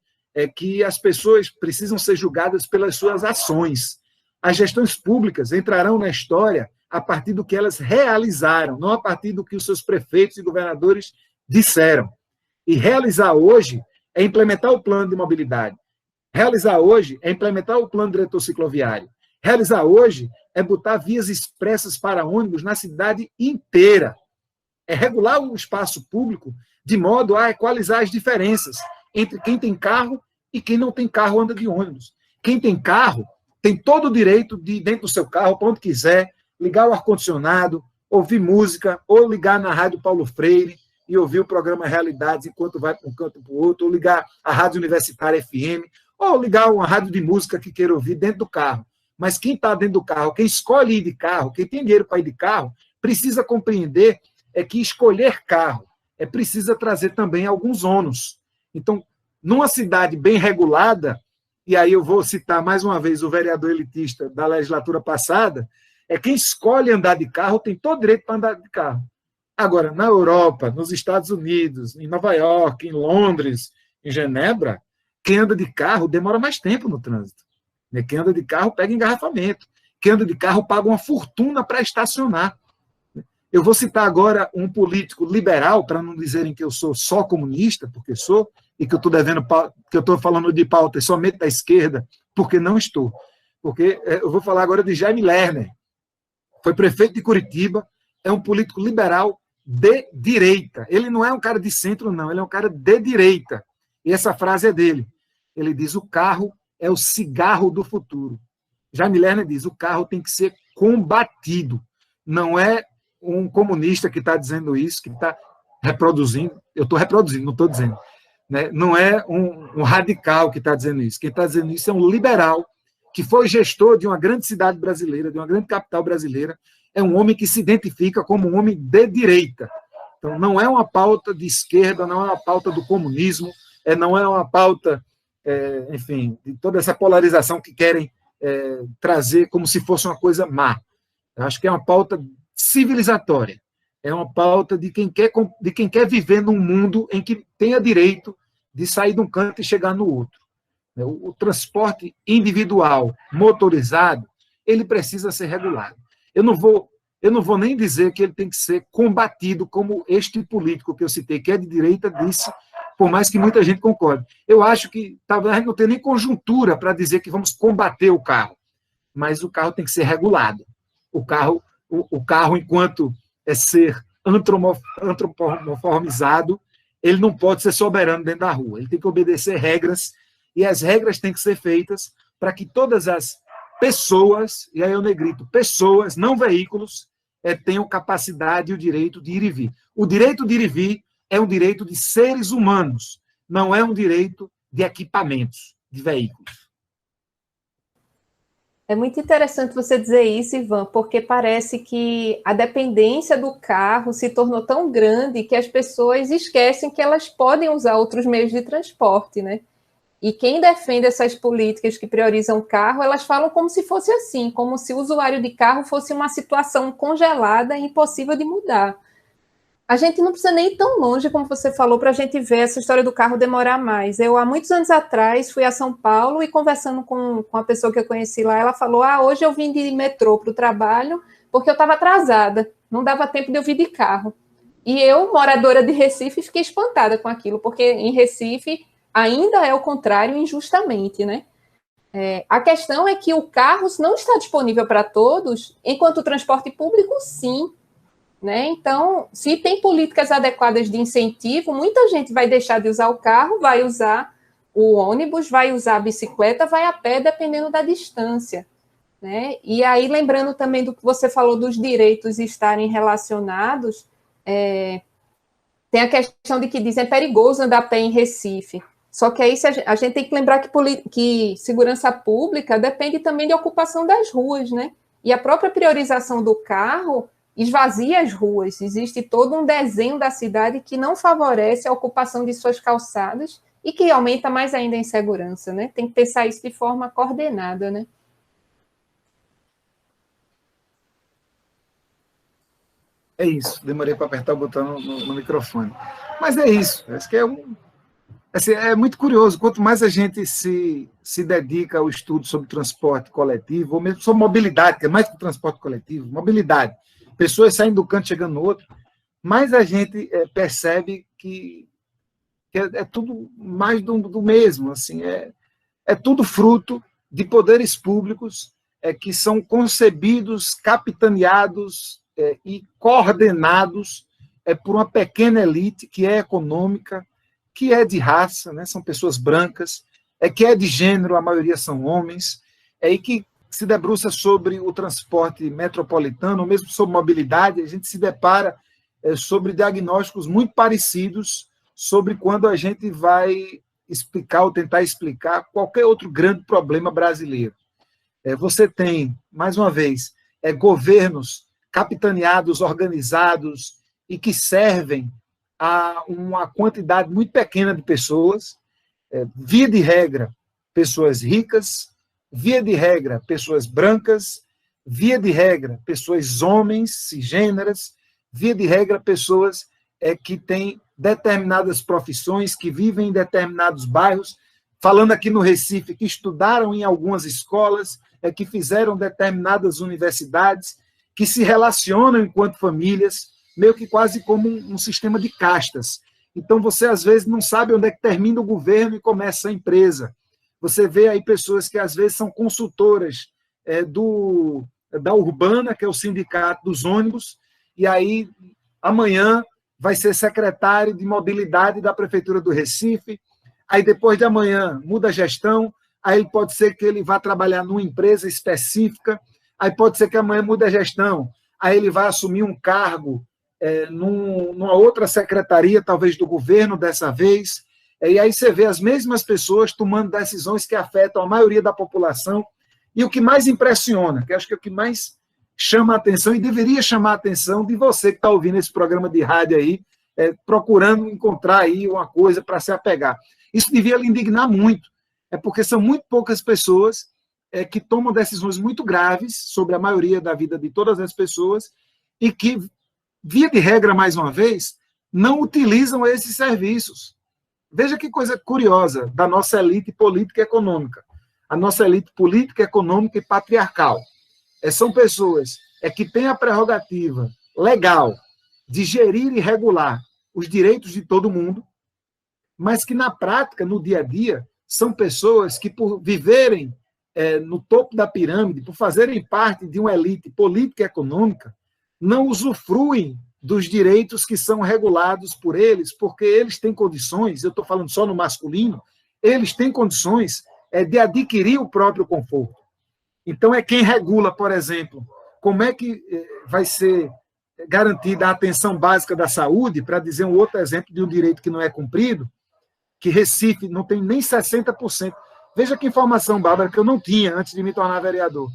que as pessoas precisam ser julgadas pelas suas ações. As gestões públicas entrarão na história a partir do que elas realizaram, não a partir do que os seus prefeitos e governadores disseram. E realizar hoje é implementar o plano de mobilidade. Realizar hoje é implementar o plano diretor cicloviário. Realizar hoje é botar vias expressas para ônibus na cidade inteira. É regular o espaço público de modo a equalizar as diferenças entre quem tem carro e quem não tem carro anda de ônibus. Quem tem carro tem todo o direito de, dentro do seu carro, para onde quiser, ligar o ar-condicionado, ouvir música, ou ligar na Rádio Paulo Freire e ouvir o programa Realidades enquanto vai para um canto para o outro, ou ligar a Rádio Universitária FM, ou ligar uma rádio de música que queira ouvir dentro do carro. Mas quem está dentro do carro, quem escolhe ir de carro, quem tem dinheiro para ir de carro, precisa compreender que escolher carro precisa trazer também alguns ônus. Então, numa cidade bem regulada, e aí eu vou citar mais uma vez o vereador elitista da legislatura passada, quem escolhe andar de carro tem todo direito para andar de carro. Agora, na Europa, nos Estados Unidos, em Nova York, em Londres, em Genebra, quem anda de carro demora mais tempo no trânsito. Quem anda de carro pega engarrafamento. Quem anda de carro paga uma fortuna para estacionar. Eu vou citar agora um político liberal, para não dizerem que eu sou só comunista, porque sou, e que eu estou devendo, que eu estou falando de pauta somente da esquerda, porque não estou. Porque eu vou falar agora de Jaime Lerner. Foi prefeito de Curitiba, é um político liberal de direita. Ele não é um cara de centro, não, ele é um cara de direita. E essa frase é dele. Ele diz: o carro é o cigarro do futuro. Jaime Lerner diz: o carro tem que ser combatido. Não é um comunista que está dizendo isso, que está reproduzindo. Eu estou reproduzindo, não estou dizendo. Né? Não é um radical que está dizendo isso. Quem está dizendo isso é um liberal que foi gestor de uma grande cidade brasileira, de uma grande capital brasileira. É um homem que se identifica como um homem de direita. Então, não é uma pauta de esquerda, não é uma pauta do comunismo, não é uma pauta, enfim, de toda essa polarização que querem trazer como se fosse uma coisa má. Eu acho que é uma pauta civilizatória, é uma pauta de quem quer viver num mundo em que tenha direito de sair de um canto e chegar no outro. O transporte individual, motorizado, ele precisa ser regulado. Eu não vou nem dizer que ele tem que ser combatido como este político que eu citei, que é de direita, disse, por mais que muita gente concorde. Eu acho que talvez a gente não tenha nem conjuntura para dizer que vamos combater o carro, mas o carro tem que ser regulado. O carro enquanto ser antropomorfizado, ele não pode ser soberano dentro da rua. Ele tem que obedecer regras, e as regras têm que ser feitas para que todas as pessoas, e aí eu negrito, pessoas, não veículos, tenham capacidade e o direito de ir e vir. O direito de ir e vir é um direito de seres humanos, não é um direito de equipamentos, de veículos. É muito interessante você dizer isso, Ivan, porque parece que a dependência do carro se tornou tão grande que as pessoas esquecem que elas podem usar outros meios de transporte, né? E quem defende essas políticas que priorizam o carro, elas falam como se fosse assim, como se o usuário de carro fosse uma situação congelada e impossível de mudar. A gente não precisa nem ir tão longe, como você falou, para a gente ver essa história do carro demorar mais. Eu, há muitos anos atrás, fui a São Paulo e conversando com a pessoa que eu conheci lá, ela falou, hoje eu vim de metrô para o trabalho porque eu estava atrasada, não dava tempo de eu vir de carro. E eu, moradora de Recife, fiquei espantada com aquilo, porque em Recife ainda é o contrário, injustamente, né? A questão é que o carro não está disponível para todos, enquanto o transporte público, sim. Né? Então, se tem políticas adequadas de incentivo, muita gente vai deixar de usar o carro, vai usar o ônibus, vai usar a bicicleta, vai a pé, dependendo da distância. Né? E aí, lembrando também do que você falou dos direitos estarem relacionados, tem a questão de que dizem é perigoso andar a pé em Recife. Só que aí a gente tem que lembrar que segurança pública depende também da ocupação das ruas, né? E a própria priorização do carro esvazia as ruas. Existe todo um desenho da cidade que não favorece a ocupação de suas calçadas e que aumenta mais ainda a insegurança, né? Tem que pensar isso de forma coordenada, né? É isso, demorei para apertar o botão no microfone. Mas é isso, acho que é muito curioso, quanto mais a gente se dedica ao estudo sobre transporte coletivo, ou mesmo sobre mobilidade, que é mais que transporte coletivo, mobilidade, pessoas saindo do canto chegando no outro, mais a gente percebe que é tudo mais do mesmo, assim, é tudo fruto de poderes públicos que são concebidos, capitaneados e coordenados por uma pequena elite que é econômica, que é de raça, né, são pessoas brancas, que é de gênero, a maioria são homens, e que se debruça sobre o transporte metropolitano, ou mesmo sobre mobilidade, a gente se depara sobre diagnósticos muito parecidos sobre quando a gente vai explicar ou tentar explicar qualquer outro grande problema brasileiro. Você tem, mais uma vez, governos capitaneados, organizados e que servem a uma quantidade muito pequena de pessoas, via de regra, pessoas ricas, via de regra, pessoas brancas, via de regra, pessoas homens, cisgêneras, via de regra, pessoas que têm determinadas profissões, que vivem em determinados bairros, falando aqui no Recife, que estudaram em algumas escolas, que fizeram determinadas universidades, que se relacionam enquanto famílias, meio que quase como um sistema de castas. Então, você, às vezes, não sabe onde é que termina o governo e começa a empresa. Você vê aí pessoas que, às vezes, são consultoras da Urbana, que é o sindicato dos ônibus, e aí, amanhã, vai ser secretário de mobilidade da Prefeitura do Recife, aí, depois de amanhã, muda a gestão, aí pode ser que ele vá trabalhar numa empresa específica, aí pode ser que amanhã mude a gestão, aí ele vai assumir um cargo numa outra secretaria, talvez do governo dessa vez, e aí você vê as mesmas pessoas tomando decisões que afetam a maioria da população, e o que mais impressiona, que acho que é o que mais chama a atenção e deveria chamar a atenção de você que está ouvindo esse programa de rádio aí, procurando encontrar aí uma coisa para se apegar. Isso devia lhe indignar muito, porque são muito poucas pessoas que tomam decisões muito graves sobre a maioria da vida de todas as pessoas e que, via de regra, mais uma vez, não utilizam esses serviços. Veja que coisa curiosa da nossa elite política e econômica. A nossa elite política, econômica e patriarcal. São pessoas que têm a prerrogativa legal de gerir e regular os direitos de todo mundo, mas que, na prática, no dia a dia, são pessoas que, por viverem no topo da pirâmide, por fazerem parte de uma elite política e econômica, não usufruem dos direitos que são regulados por eles, porque eles têm condições, eu estou falando só no masculino, eles têm condições de adquirir o próprio conforto. Então, quem regula, por exemplo, como é que vai ser garantida a atenção básica da saúde, para dizer um outro exemplo de um direito que não é cumprido, que Recife não tem nem 60%. Veja que informação, Bárbara, que eu não tinha antes de me tornar vereador.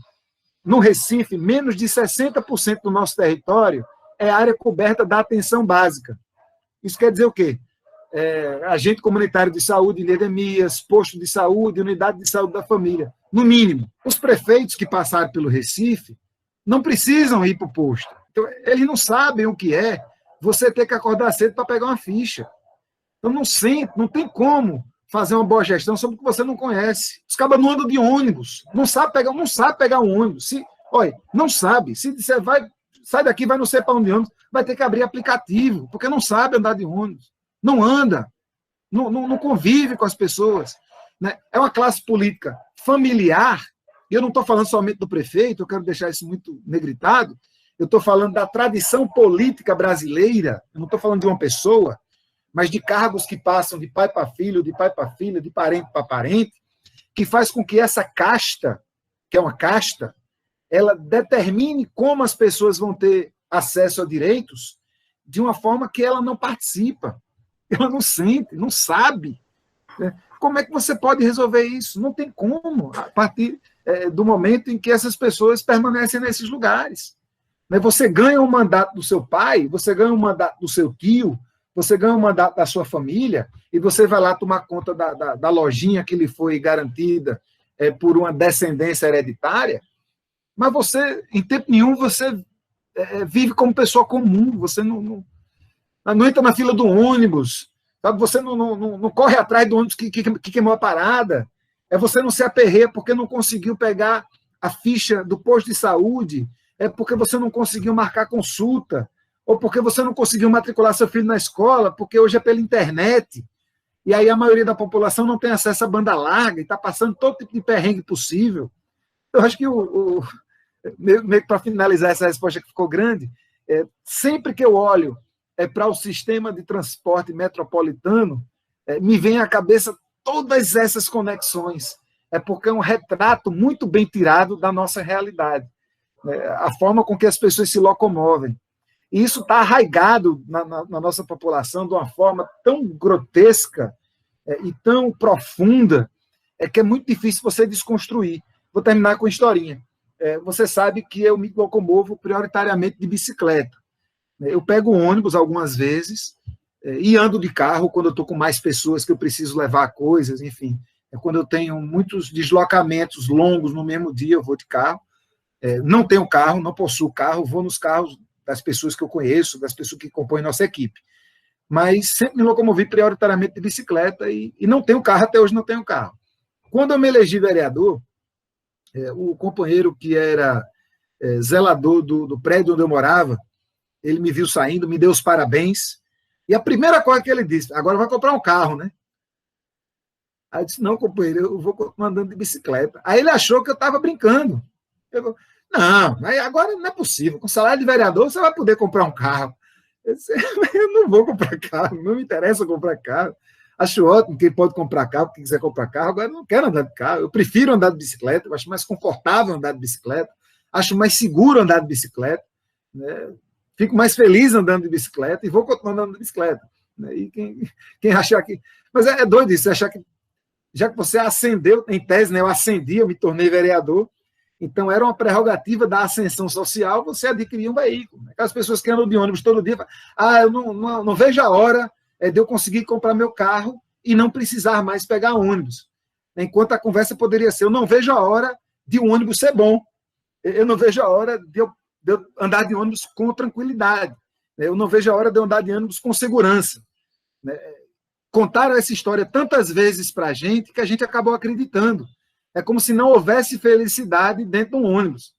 No Recife, menos de 60% do nosso território é área coberta da atenção básica. Isso quer dizer o quê? Agente comunitário de saúde, endemias, posto de saúde, unidade de saúde da família. No mínimo, os prefeitos que passaram pelo Recife não precisam ir para o posto. Então, eles não sabem o que é você ter que acordar cedo para pegar uma ficha. Então, não tem como fazer uma boa gestão sobre o que você não conhece. Os cabas não andam de ônibus, não sabe pegar um ônibus. Não sabe. Se disser, sai daqui, vai não sei para onde ônibus, vai ter que abrir aplicativo, porque não sabe andar de ônibus. Não anda, não convive com as pessoas. Né? É uma classe política familiar, e eu não estou falando somente do prefeito, eu quero deixar isso muito negritado, eu estou falando da tradição política brasileira, eu não estou falando de uma pessoa, mas de cargos que passam de pai para filho, de pai para filha, de parente para parente, que faz com que essa casta, que é uma casta, ela determine como as pessoas vão ter acesso a direitos de uma forma que ela não participa, ela não sente, não sabe. Né? Como é que você pode resolver isso? Não tem como, a partir do momento em que essas pessoas permanecem nesses lugares. Né? Você ganha um mandato do seu pai, você ganha um mandato do seu tio, você ganha um mandato da sua família e você vai lá tomar conta da lojinha que lhe foi garantida por uma descendência hereditária, mas você, em tempo nenhum, você vive como pessoa comum, você não entra na fila do ônibus, sabe? Você não corre atrás do ônibus que queimou a parada, você não se aperreia porque não conseguiu pegar a ficha do posto de saúde, porque você não conseguiu marcar consulta, ou porque você não conseguiu matricular seu filho na escola, porque hoje é pela internet, e aí a maioria da população não tem acesso à banda larga, e está passando todo tipo de perrengue possível. Eu acho que, meio que para finalizar essa resposta que ficou grande, sempre que eu olho para o sistema de transporte metropolitano, me vem à cabeça todas essas conexões, porque é um retrato muito bem tirado da nossa realidade, a forma com que as pessoas se locomovem. E isso está arraigado na nossa população de uma forma tão grotesca e tão profunda, que é muito difícil você desconstruir. Vou terminar com uma historinha. Você sabe que eu me locomovo prioritariamente de bicicleta. Eu pego o ônibus algumas vezes e ando de carro quando eu estou com mais pessoas que eu preciso levar coisas, enfim. Quando eu tenho muitos deslocamentos longos no mesmo dia, eu vou de carro. Não tenho carro, não possuo carro, vou nos carros das pessoas que eu conheço, das pessoas que compõem nossa equipe. Mas sempre me locomovi prioritariamente de bicicleta e não tenho carro, até hoje não tenho carro. Quando eu me elegi vereador, o companheiro que era zelador do prédio onde eu morava, ele me viu saindo, me deu os parabéns, e a primeira coisa que ele disse, agora vai comprar um carro, né? Aí eu disse, não, companheiro, eu vou continuar andando de bicicleta. Aí ele achou que eu estava brincando. Não, mas agora não é possível. Com salário de vereador, você vai poder comprar um carro. Eu disse, eu não vou comprar carro, não me interessa comprar carro. Acho ótimo quem pode comprar carro, quem quiser comprar carro. Agora eu não quero andar de carro. Eu prefiro andar de bicicleta, eu acho mais confortável andar de bicicleta, acho mais seguro andar de bicicleta, né? Fico mais feliz andando de bicicleta e vou continuar andando de bicicleta. Né? E quem achar que... Mas é doido isso, achar que já que você ascendeu, em tese, né, eu ascendi, eu me tornei vereador, Então, era uma prerrogativa da ascensão social você adquirir um veículo. Aquelas pessoas que andam de ônibus todo dia, eu não vejo a hora de eu conseguir comprar meu carro e não precisar mais pegar ônibus. Enquanto a conversa poderia ser, eu não vejo a hora de um ônibus ser bom. Eu não vejo a hora de eu andar de ônibus com tranquilidade. Eu não vejo a hora de eu andar de ônibus com segurança. Contaram essa história tantas vezes para a gente que a gente acabou acreditando. É como se não houvesse felicidade dentro de um ônibus.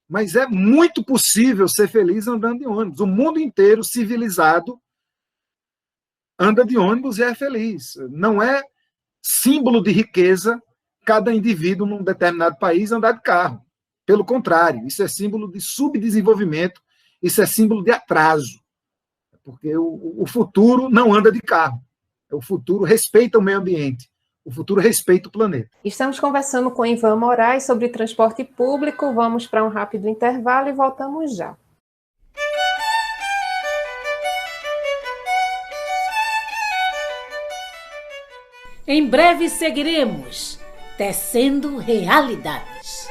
Mas é muito possível ser feliz andando de ônibus. O mundo inteiro civilizado anda de ônibus e é feliz. Não é símbolo de riqueza cada indivíduo num determinado país andar de carro. Pelo contrário, isso é símbolo de subdesenvolvimento, isso é símbolo de atraso. Porque o futuro não anda de carro. O futuro respeita o meio ambiente. O futuro respeita o planeta. Estamos conversando com Ivan Moraes sobre transporte público. Vamos para um rápido intervalo e voltamos já. Em breve seguiremos tecendo realidades.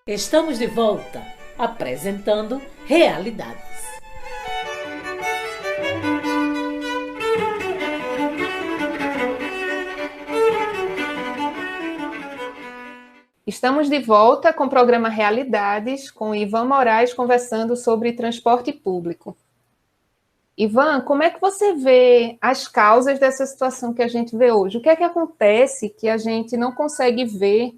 Estamos de volta, apresentando Realidades. Estamos de volta com o programa Realidades, com Ivan Moraes conversando sobre transporte público. Ivan, como é que você vê as causas dessa situação que a gente vê hoje? O que é que acontece que a gente não consegue ver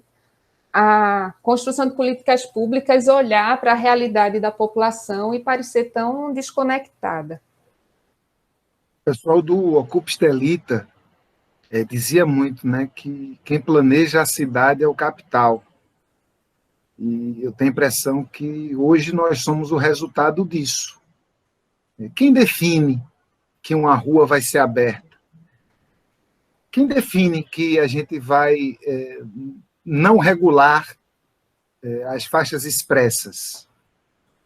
a construção de políticas públicas olhar para a realidade da população e parecer tão desconectada? O pessoal do Ocupa Estelita dizia muito, né, que quem planeja a cidade é o capital. E eu tenho a impressão que hoje nós somos o resultado disso. Quem define que uma rua vai ser aberta? Quem define que a gente vai não regular as faixas expressas?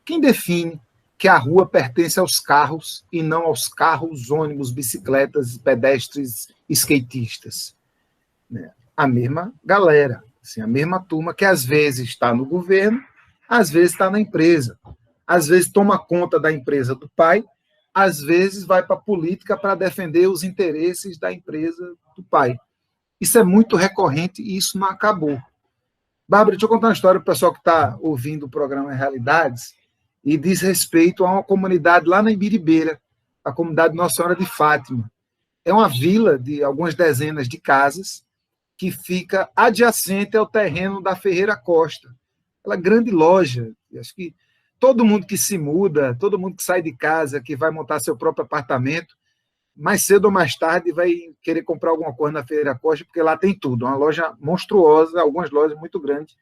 Quem define que a rua pertence aos carros e não aos carros, ônibus, bicicletas, pedestres, skatistas? A mesma galera, assim, a mesma turma que às vezes está no governo, às vezes está na empresa, às vezes toma conta da empresa do pai, às vezes vai para a política para defender os interesses da empresa do pai. Isso é muito recorrente e isso não acabou. Bárbara, deixa eu contar uma história para o pessoal que está ouvindo o programa Realidades e diz respeito a uma comunidade lá na Ibiribeira, a comunidade Nossa Senhora de Fátima. É uma vila de algumas dezenas de casas que fica adjacente ao terreno da Ferreira Costa. Aquela grande loja. Acho que todo mundo que se muda, todo mundo que sai de casa, que vai montar seu próprio apartamento, mais cedo ou mais tarde vai querer comprar alguma coisa na Ferreira Costa, porque lá tem tudo. Uma loja monstruosa, algumas lojas muito grandes,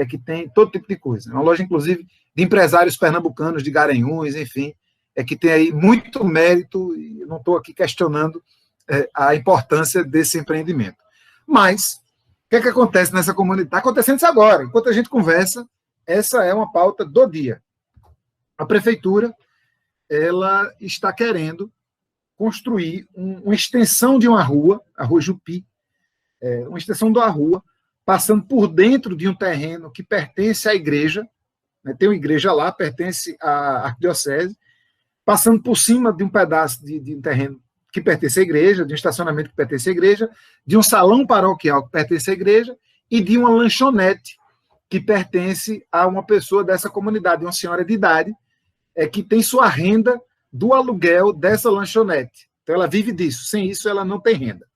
que tem todo tipo de coisa. É uma loja, inclusive, de empresários pernambucanos, de Garanhuns, enfim, que tem aí muito mérito, e eu não estou aqui questionando a importância desse empreendimento. Mas, o que acontece nessa comunidade? Está acontecendo isso agora. Enquanto a gente conversa, essa é uma pauta do dia. A prefeitura ela está querendo construir uma extensão de uma rua, a Rua Jupi, uma extensão da rua, passando por dentro de um terreno que pertence à igreja, né, tem uma igreja lá, pertence à arquidiocese, passando por cima de um pedaço de um terreno que pertence à igreja, de um estacionamento que pertence à igreja, de um salão paroquial que pertence à igreja e de uma lanchonete que pertence a uma pessoa dessa comunidade, uma senhora de idade, que tem sua renda do aluguel dessa lanchonete. Então, ela vive disso. Sem isso, ela não tem renda.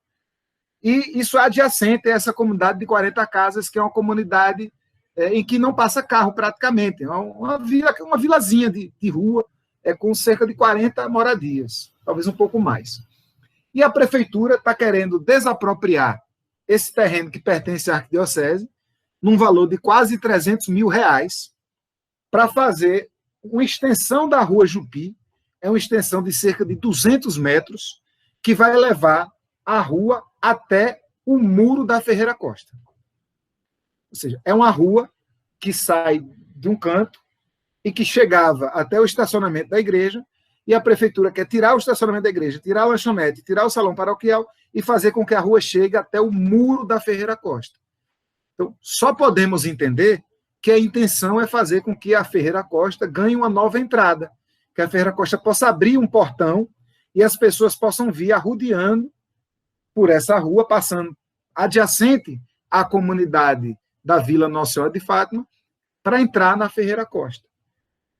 E isso é adjacente a essa comunidade de 40 casas, que é uma comunidade em que não passa carro praticamente. É uma vilazinha de rua, com cerca de 40 moradias, talvez um pouco mais. E a prefeitura está querendo desapropriar esse terreno que pertence à arquidiocese, num valor de quase R$300 mil, para fazer uma extensão da Rua Jupi, uma extensão de cerca de 200 metros, que vai levar a rua até o muro da Ferreira Costa. Ou seja, é uma rua que sai de um canto e que chegava até o estacionamento da igreja, e a prefeitura quer tirar o estacionamento da igreja, tirar a lanchonete, tirar o salão paroquial e fazer com que a rua chegue até o muro da Ferreira Costa. Então, só podemos entender que a intenção é fazer com que a Ferreira Costa ganhe uma nova entrada, que a Ferreira Costa possa abrir um portão e as pessoas possam vir arrodeando por essa rua, passando adjacente à comunidade da Vila Nossa Senhora de Fátima, para entrar na Ferreira Costa.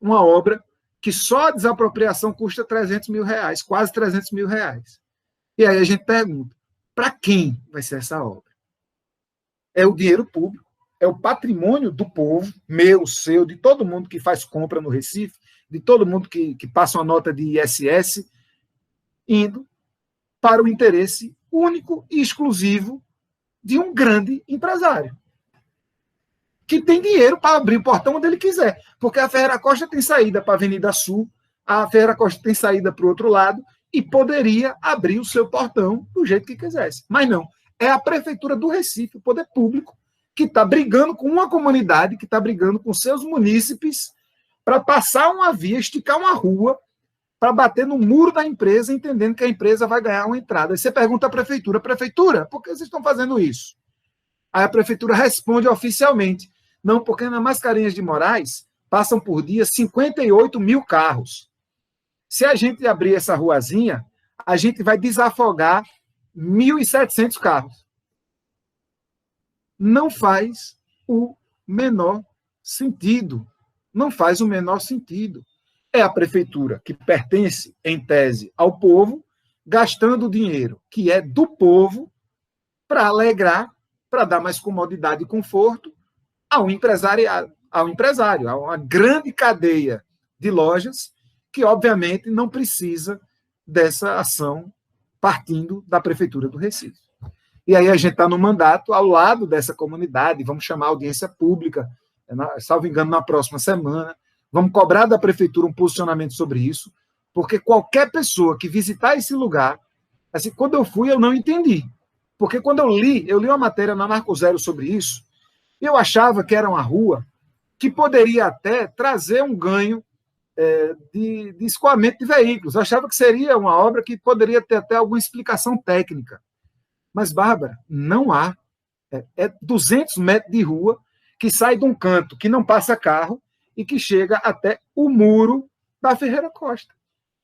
Uma obra que só a desapropriação custa R$300 mil, quase R$300 mil. E aí a gente pergunta, para quem vai ser essa obra? É o dinheiro público, é o patrimônio do povo, meu, seu, de todo mundo que faz compra no Recife, de todo mundo que passa uma nota de ISS, indo para o interesse único e exclusivo de um grande empresário, que tem dinheiro para abrir o portão onde ele quiser, porque a Ferreira Costa tem saída para a Avenida Sul, a Ferreira Costa tem saída para o outro lado, e poderia abrir o seu portão do jeito que quisesse. Mas não, é a Prefeitura do Recife, o poder público, que está brigando com uma comunidade, que está brigando com seus munícipes, para passar uma via, esticar uma rua, para bater no muro da empresa, entendendo que a empresa vai ganhar uma entrada. Aí você pergunta à prefeitura, por que vocês estão fazendo isso? Aí a prefeitura responde oficialmente, não, porque na Mascarenhas de Moraes passam por dia 58 mil carros. Se a gente abrir essa ruazinha, a gente vai desafogar 1.700 carros. Não faz o menor sentido. Não faz o menor sentido. É a prefeitura que pertence, em tese, ao povo, gastando dinheiro que é do povo para alegrar, para dar mais comodidade e conforto ao empresário, a uma grande cadeia de lojas que, obviamente, não precisa dessa ação partindo da Prefeitura do Recife. E aí a gente está no mandato ao lado dessa comunidade, vamos chamar a audiência pública, salvo engano, na próxima semana. Vamos cobrar da prefeitura um posicionamento sobre isso, porque qualquer pessoa que visitar esse lugar, assim, quando eu fui, eu não entendi. Porque quando eu li uma matéria na Marco Zero sobre isso, e eu achava que era uma rua que poderia até trazer um ganho de escoamento de veículos. Eu achava que seria uma obra que poderia ter até alguma explicação técnica. Mas, Bárbara, não há. É 200 metros de rua que sai de um canto que não passa carro e que chega até o muro da Ferreira Costa.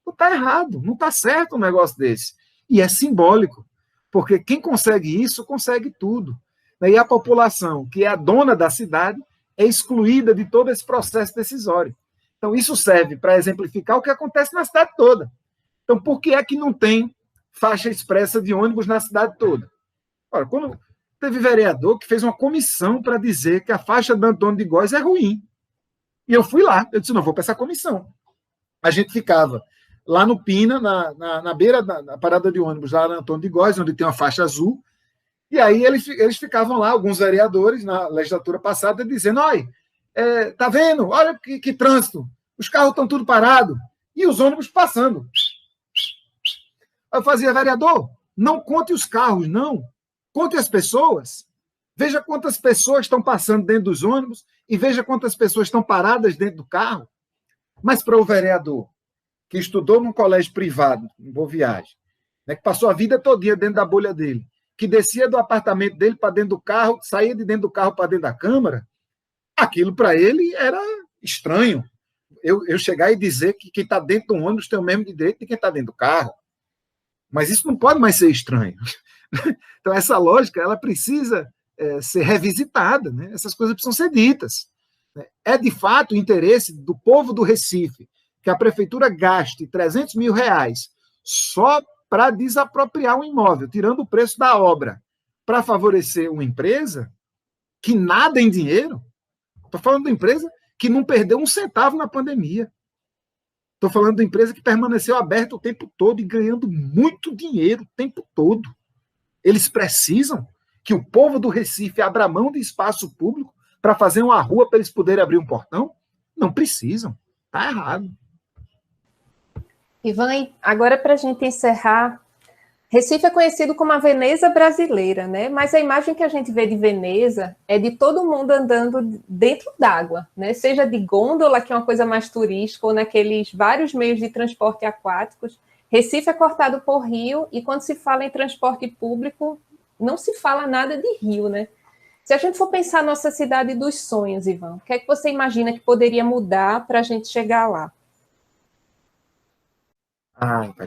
Não está errado, não está certo um negócio desse. E é simbólico, porque quem consegue isso, consegue tudo. E a população, que é a dona da cidade, é excluída de todo esse processo decisório. Então, isso serve para exemplificar o que acontece na cidade toda. Então, por que é que não tem faixa expressa de ônibus na cidade toda? Ora, quando teve vereador que fez uma comissão para dizer que a faixa do Antônio de Góes é ruim. E eu fui lá, eu disse, não, vou para essa comissão. A gente ficava lá no Pina, na beira da parada de ônibus, lá no Antônio de Góes, onde tem uma faixa azul, e aí eles ficavam lá, alguns vereadores, na legislatura passada, dizendo, olha, tá vendo? Olha que trânsito, os carros estão tudo parados, e os ônibus passando. Eu fazia, vereador, não conte os carros, não. Conte as pessoas. Veja quantas pessoas estão passando dentro dos ônibus e veja quantas pessoas estão paradas dentro do carro. Mas para o vereador, que estudou num colégio privado, em Boa Viagem, né, que passou a vida todinha dentro da bolha dele, que descia do apartamento dele para dentro do carro, saía de dentro do carro para dentro da Câmara, aquilo para ele era estranho. Eu chegar e dizer que quem está dentro do ônibus tem o mesmo direito de quem está dentro do carro. Mas isso não pode mais ser estranho. Então, essa lógica ela precisa ser revisitada, né? Essas coisas precisam ser ditas. É, de fato, o interesse do povo do Recife que a prefeitura gaste R$300 mil só para desapropriar um imóvel, tirando o preço da obra, para favorecer uma empresa que nada em dinheiro. Estou falando de uma empresa que não perdeu um centavo na pandemia. Estou falando de uma empresa que permaneceu aberta o tempo todo e ganhando muito dinheiro o tempo todo. Eles precisam que o povo do Recife abra mão de espaço público para fazer uma rua para eles poderem abrir um portão? Não precisam. Está errado. Ivan, agora para a gente encerrar, Recife é conhecido como a Veneza brasileira, né? Mas a imagem que a gente vê de Veneza é de todo mundo andando dentro d'água, né? Seja de gôndola, que é uma coisa mais turística, ou naqueles vários meios de transporte aquáticos. Recife é cortado por rio, e quando se fala em transporte público, não se fala nada de rio, né? Se a gente for pensar a nossa cidade dos sonhos, Ivan, o que é que você imagina que poderia mudar para a gente chegar lá?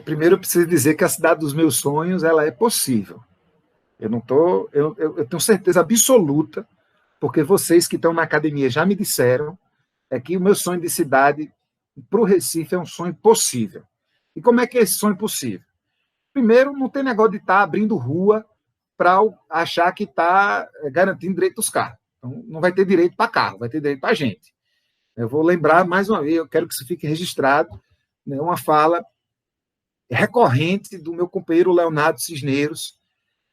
Primeiro eu preciso dizer que a cidade dos meus sonhos ela é possível. Eu tenho certeza absoluta, porque vocês que estão na academia já me disseram, é que o meu sonho de cidade para o Recife é um sonho possível. E como é que é esse sonho possível? Primeiro, não tem negócio de estar abrindo rua para achar que está garantindo direito dos carros. Então, não vai ter direito para carro, vai ter direito para gente. Eu vou lembrar mais uma vez, eu quero que isso fique registrado, né, uma fala recorrente do meu companheiro Leonardo Cisneros,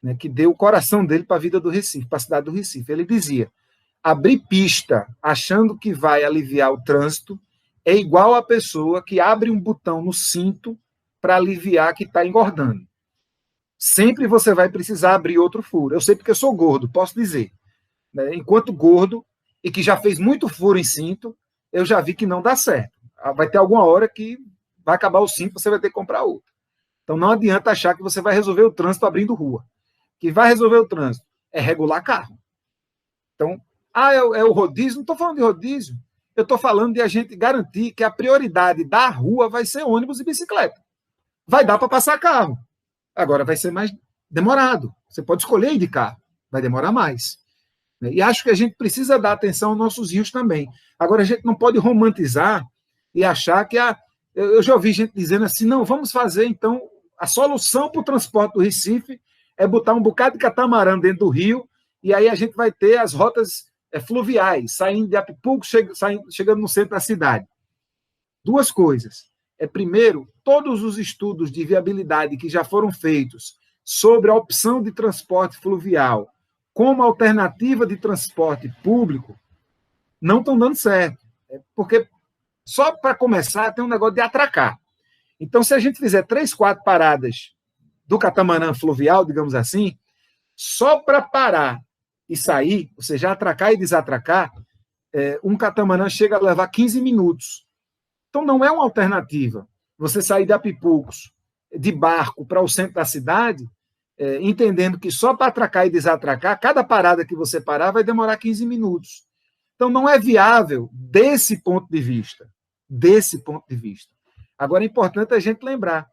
né, que deu o coração dele para a vida do Recife, para a cidade do Recife. Ele dizia: abrir pista achando que vai aliviar o trânsito é igual a pessoa que abre um botão no cinto para aliviar que está engordando. Sempre você vai precisar abrir outro furo. Eu sei porque eu sou gordo, posso dizer. Né? Enquanto gordo, e que já fez muito furo em cinto, eu já vi que não dá certo. Vai ter alguma hora que vai acabar o cinto, você vai ter que comprar outro. Então não adianta achar que você vai resolver o trânsito abrindo rua. Que vai resolver o trânsito é regular carro. Então, é o rodízio? Não estou falando de rodízio. Eu estou falando de a gente garantir que a prioridade da rua vai ser ônibus e bicicleta. Vai dar para passar carro. Agora vai ser mais demorado. Você pode escolher ir de carro. Vai demorar mais. E acho que a gente precisa dar atenção aos nossos rios também. Agora, a gente não pode romantizar e achar que eu já ouvi gente dizendo assim, não, vamos fazer, então, a solução para o transporte do Recife é botar um bocado de catamarã dentro do rio, e aí a gente vai ter as rotas fluviais, saindo de Apipuco, chegando no centro da cidade. Duas coisas. Primeiro, todos os estudos de viabilidade que já foram feitos sobre a opção de transporte fluvial como alternativa de transporte público não estão dando certo. Porque, só para começar, tem um negócio de atracar. Então, se a gente fizer 3, 4 paradas do catamarã fluvial, digamos assim, só para parar e sair, ou seja, atracar e desatracar, um catamarã chega a levar 15 minutos. Então, não é uma alternativa você sair de Apipucos de barco para o centro da cidade, entendendo que só para atracar e desatracar, cada parada que você parar vai demorar 15 minutos. Então, não é viável desse ponto de vista. Desse ponto de vista. Agora, é importante a gente lembrar,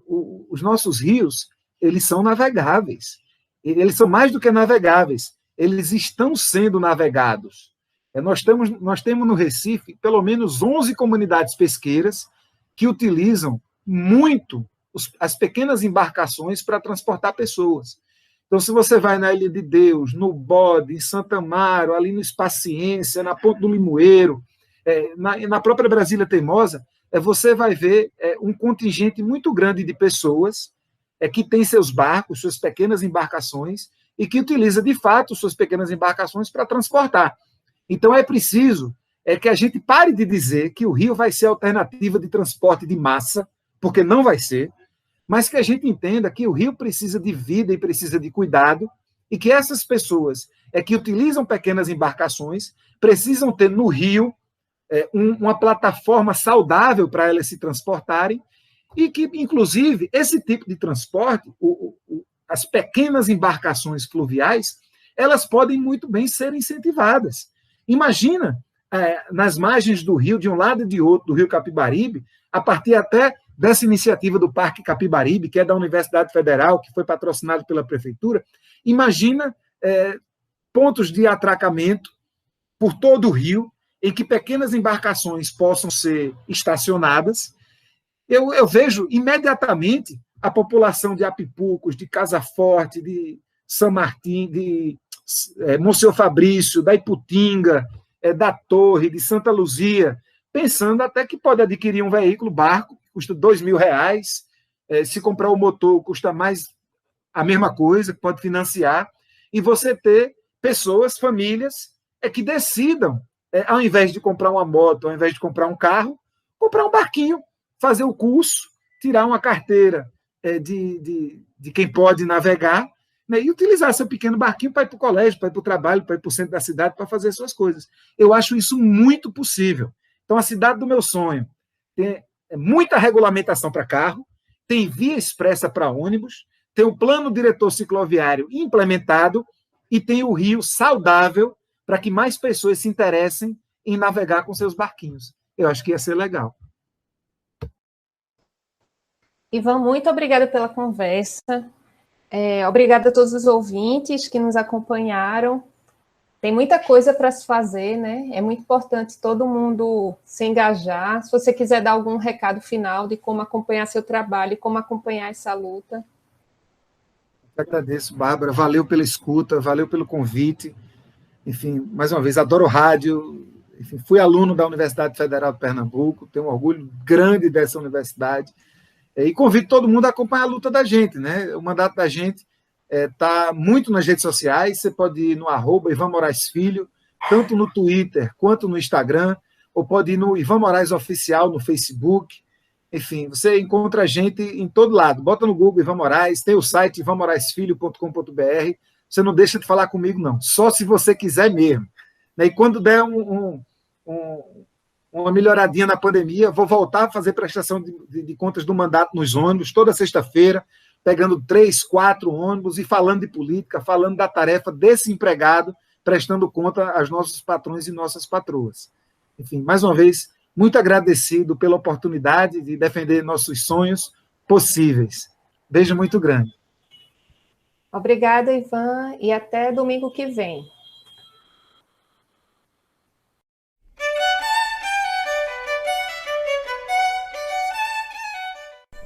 os nossos rios, eles são navegáveis. Eles são mais do que navegáveis. Eles estão sendo navegados. Nós temos no Recife pelo menos 11 comunidades pesqueiras que utilizam muito as pequenas embarcações para transportar pessoas. Então, se você vai na Ilha de Deus, no Bode, em Santa Amaro, ali no Espaciência, na Ponte do Limoeiro, na própria Brasília Teimosa, você vai ver um contingente muito grande de pessoas que tem seus barcos, suas pequenas embarcações, e que utiliza, de fato, suas pequenas embarcações para transportar. Então, é preciso que a gente pare de dizer que o rio vai ser alternativa de transporte de massa, porque não vai ser, mas que a gente entenda que o rio precisa de vida e precisa de cuidado, e que essas pessoas que utilizam pequenas embarcações precisam ter no rio uma plataforma saudável para elas se transportarem, e que, inclusive, esse tipo de transporte, as pequenas embarcações fluviais, elas podem muito bem ser incentivadas. Imagina, nas margens do rio, de um lado e de outro, do rio Capibaribe, a partir até dessa iniciativa do Parque Capibaribe, que é da Universidade Federal, que foi patrocinado pela Prefeitura, imagina pontos de atracamento por todo o rio, em que pequenas embarcações possam ser estacionadas. Eu vejo imediatamente a população de Apipucos, de Casa Forte, de São Martim, de Monsenhor Fabrício, da Iputinga, da Torre, de Santa Luzia, pensando até que pode adquirir um veículo, barco, que custa R$2.000, se comprar o motor custa mais a mesma coisa, pode financiar, e você ter pessoas, famílias, que decidam, ao invés de comprar uma moto, ao invés de comprar um carro, comprar um barquinho, fazer o curso, tirar uma carteira de quem pode navegar, né, e utilizar seu pequeno barquinho para ir para o colégio, para ir para o trabalho, para ir para o centro da cidade, para fazer suas coisas. Eu acho isso muito possível. Então, a cidade do meu sonho tem muita regulamentação para carro, tem via expressa para ônibus, tem o plano diretor cicloviário implementado e tem o rio saudável para que mais pessoas se interessem em navegar com seus barquinhos. Eu acho que ia ser legal. Ivan, muito obrigada pela conversa. Obrigada a todos os ouvintes que nos acompanharam. Tem muita coisa para se fazer, né? É muito importante todo mundo se engajar. Se você quiser dar algum recado final de como acompanhar seu trabalho e como acompanhar essa luta. Eu agradeço, Bárbara. Valeu pela escuta, valeu pelo convite. Enfim, mais uma vez, adoro rádio. Enfim, fui aluno da Universidade Federal de Pernambuco, tenho um orgulho grande dessa universidade. E convido todo mundo a acompanhar a luta da gente, né? O mandato da gente está muito nas redes sociais. Você pode ir no @Ivan Moraes Filho, tanto no Twitter quanto no Instagram, ou pode ir no Ivan Moraes Oficial no Facebook. Enfim, você encontra a gente em todo lado. Bota no Google Ivan Moraes, tem o site ivanmoraesfilho.com.br. Você não deixa de falar comigo, não. Só se você quiser mesmo. E quando der uma melhoradinha na pandemia, vou voltar a fazer prestação de contas do mandato nos ônibus, toda sexta-feira, pegando 3, 4 ônibus e falando de política, falando da tarefa desse empregado, prestando conta aos nossos patrões e nossas patroas. Enfim, mais uma vez, muito agradecido pela oportunidade de defender nossos sonhos possíveis. Beijo muito grande. Obrigada, Ivan, e até domingo que vem.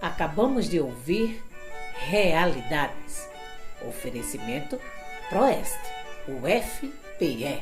Acabamos de ouvir Realidades. Oferecimento Proeste, UFPE.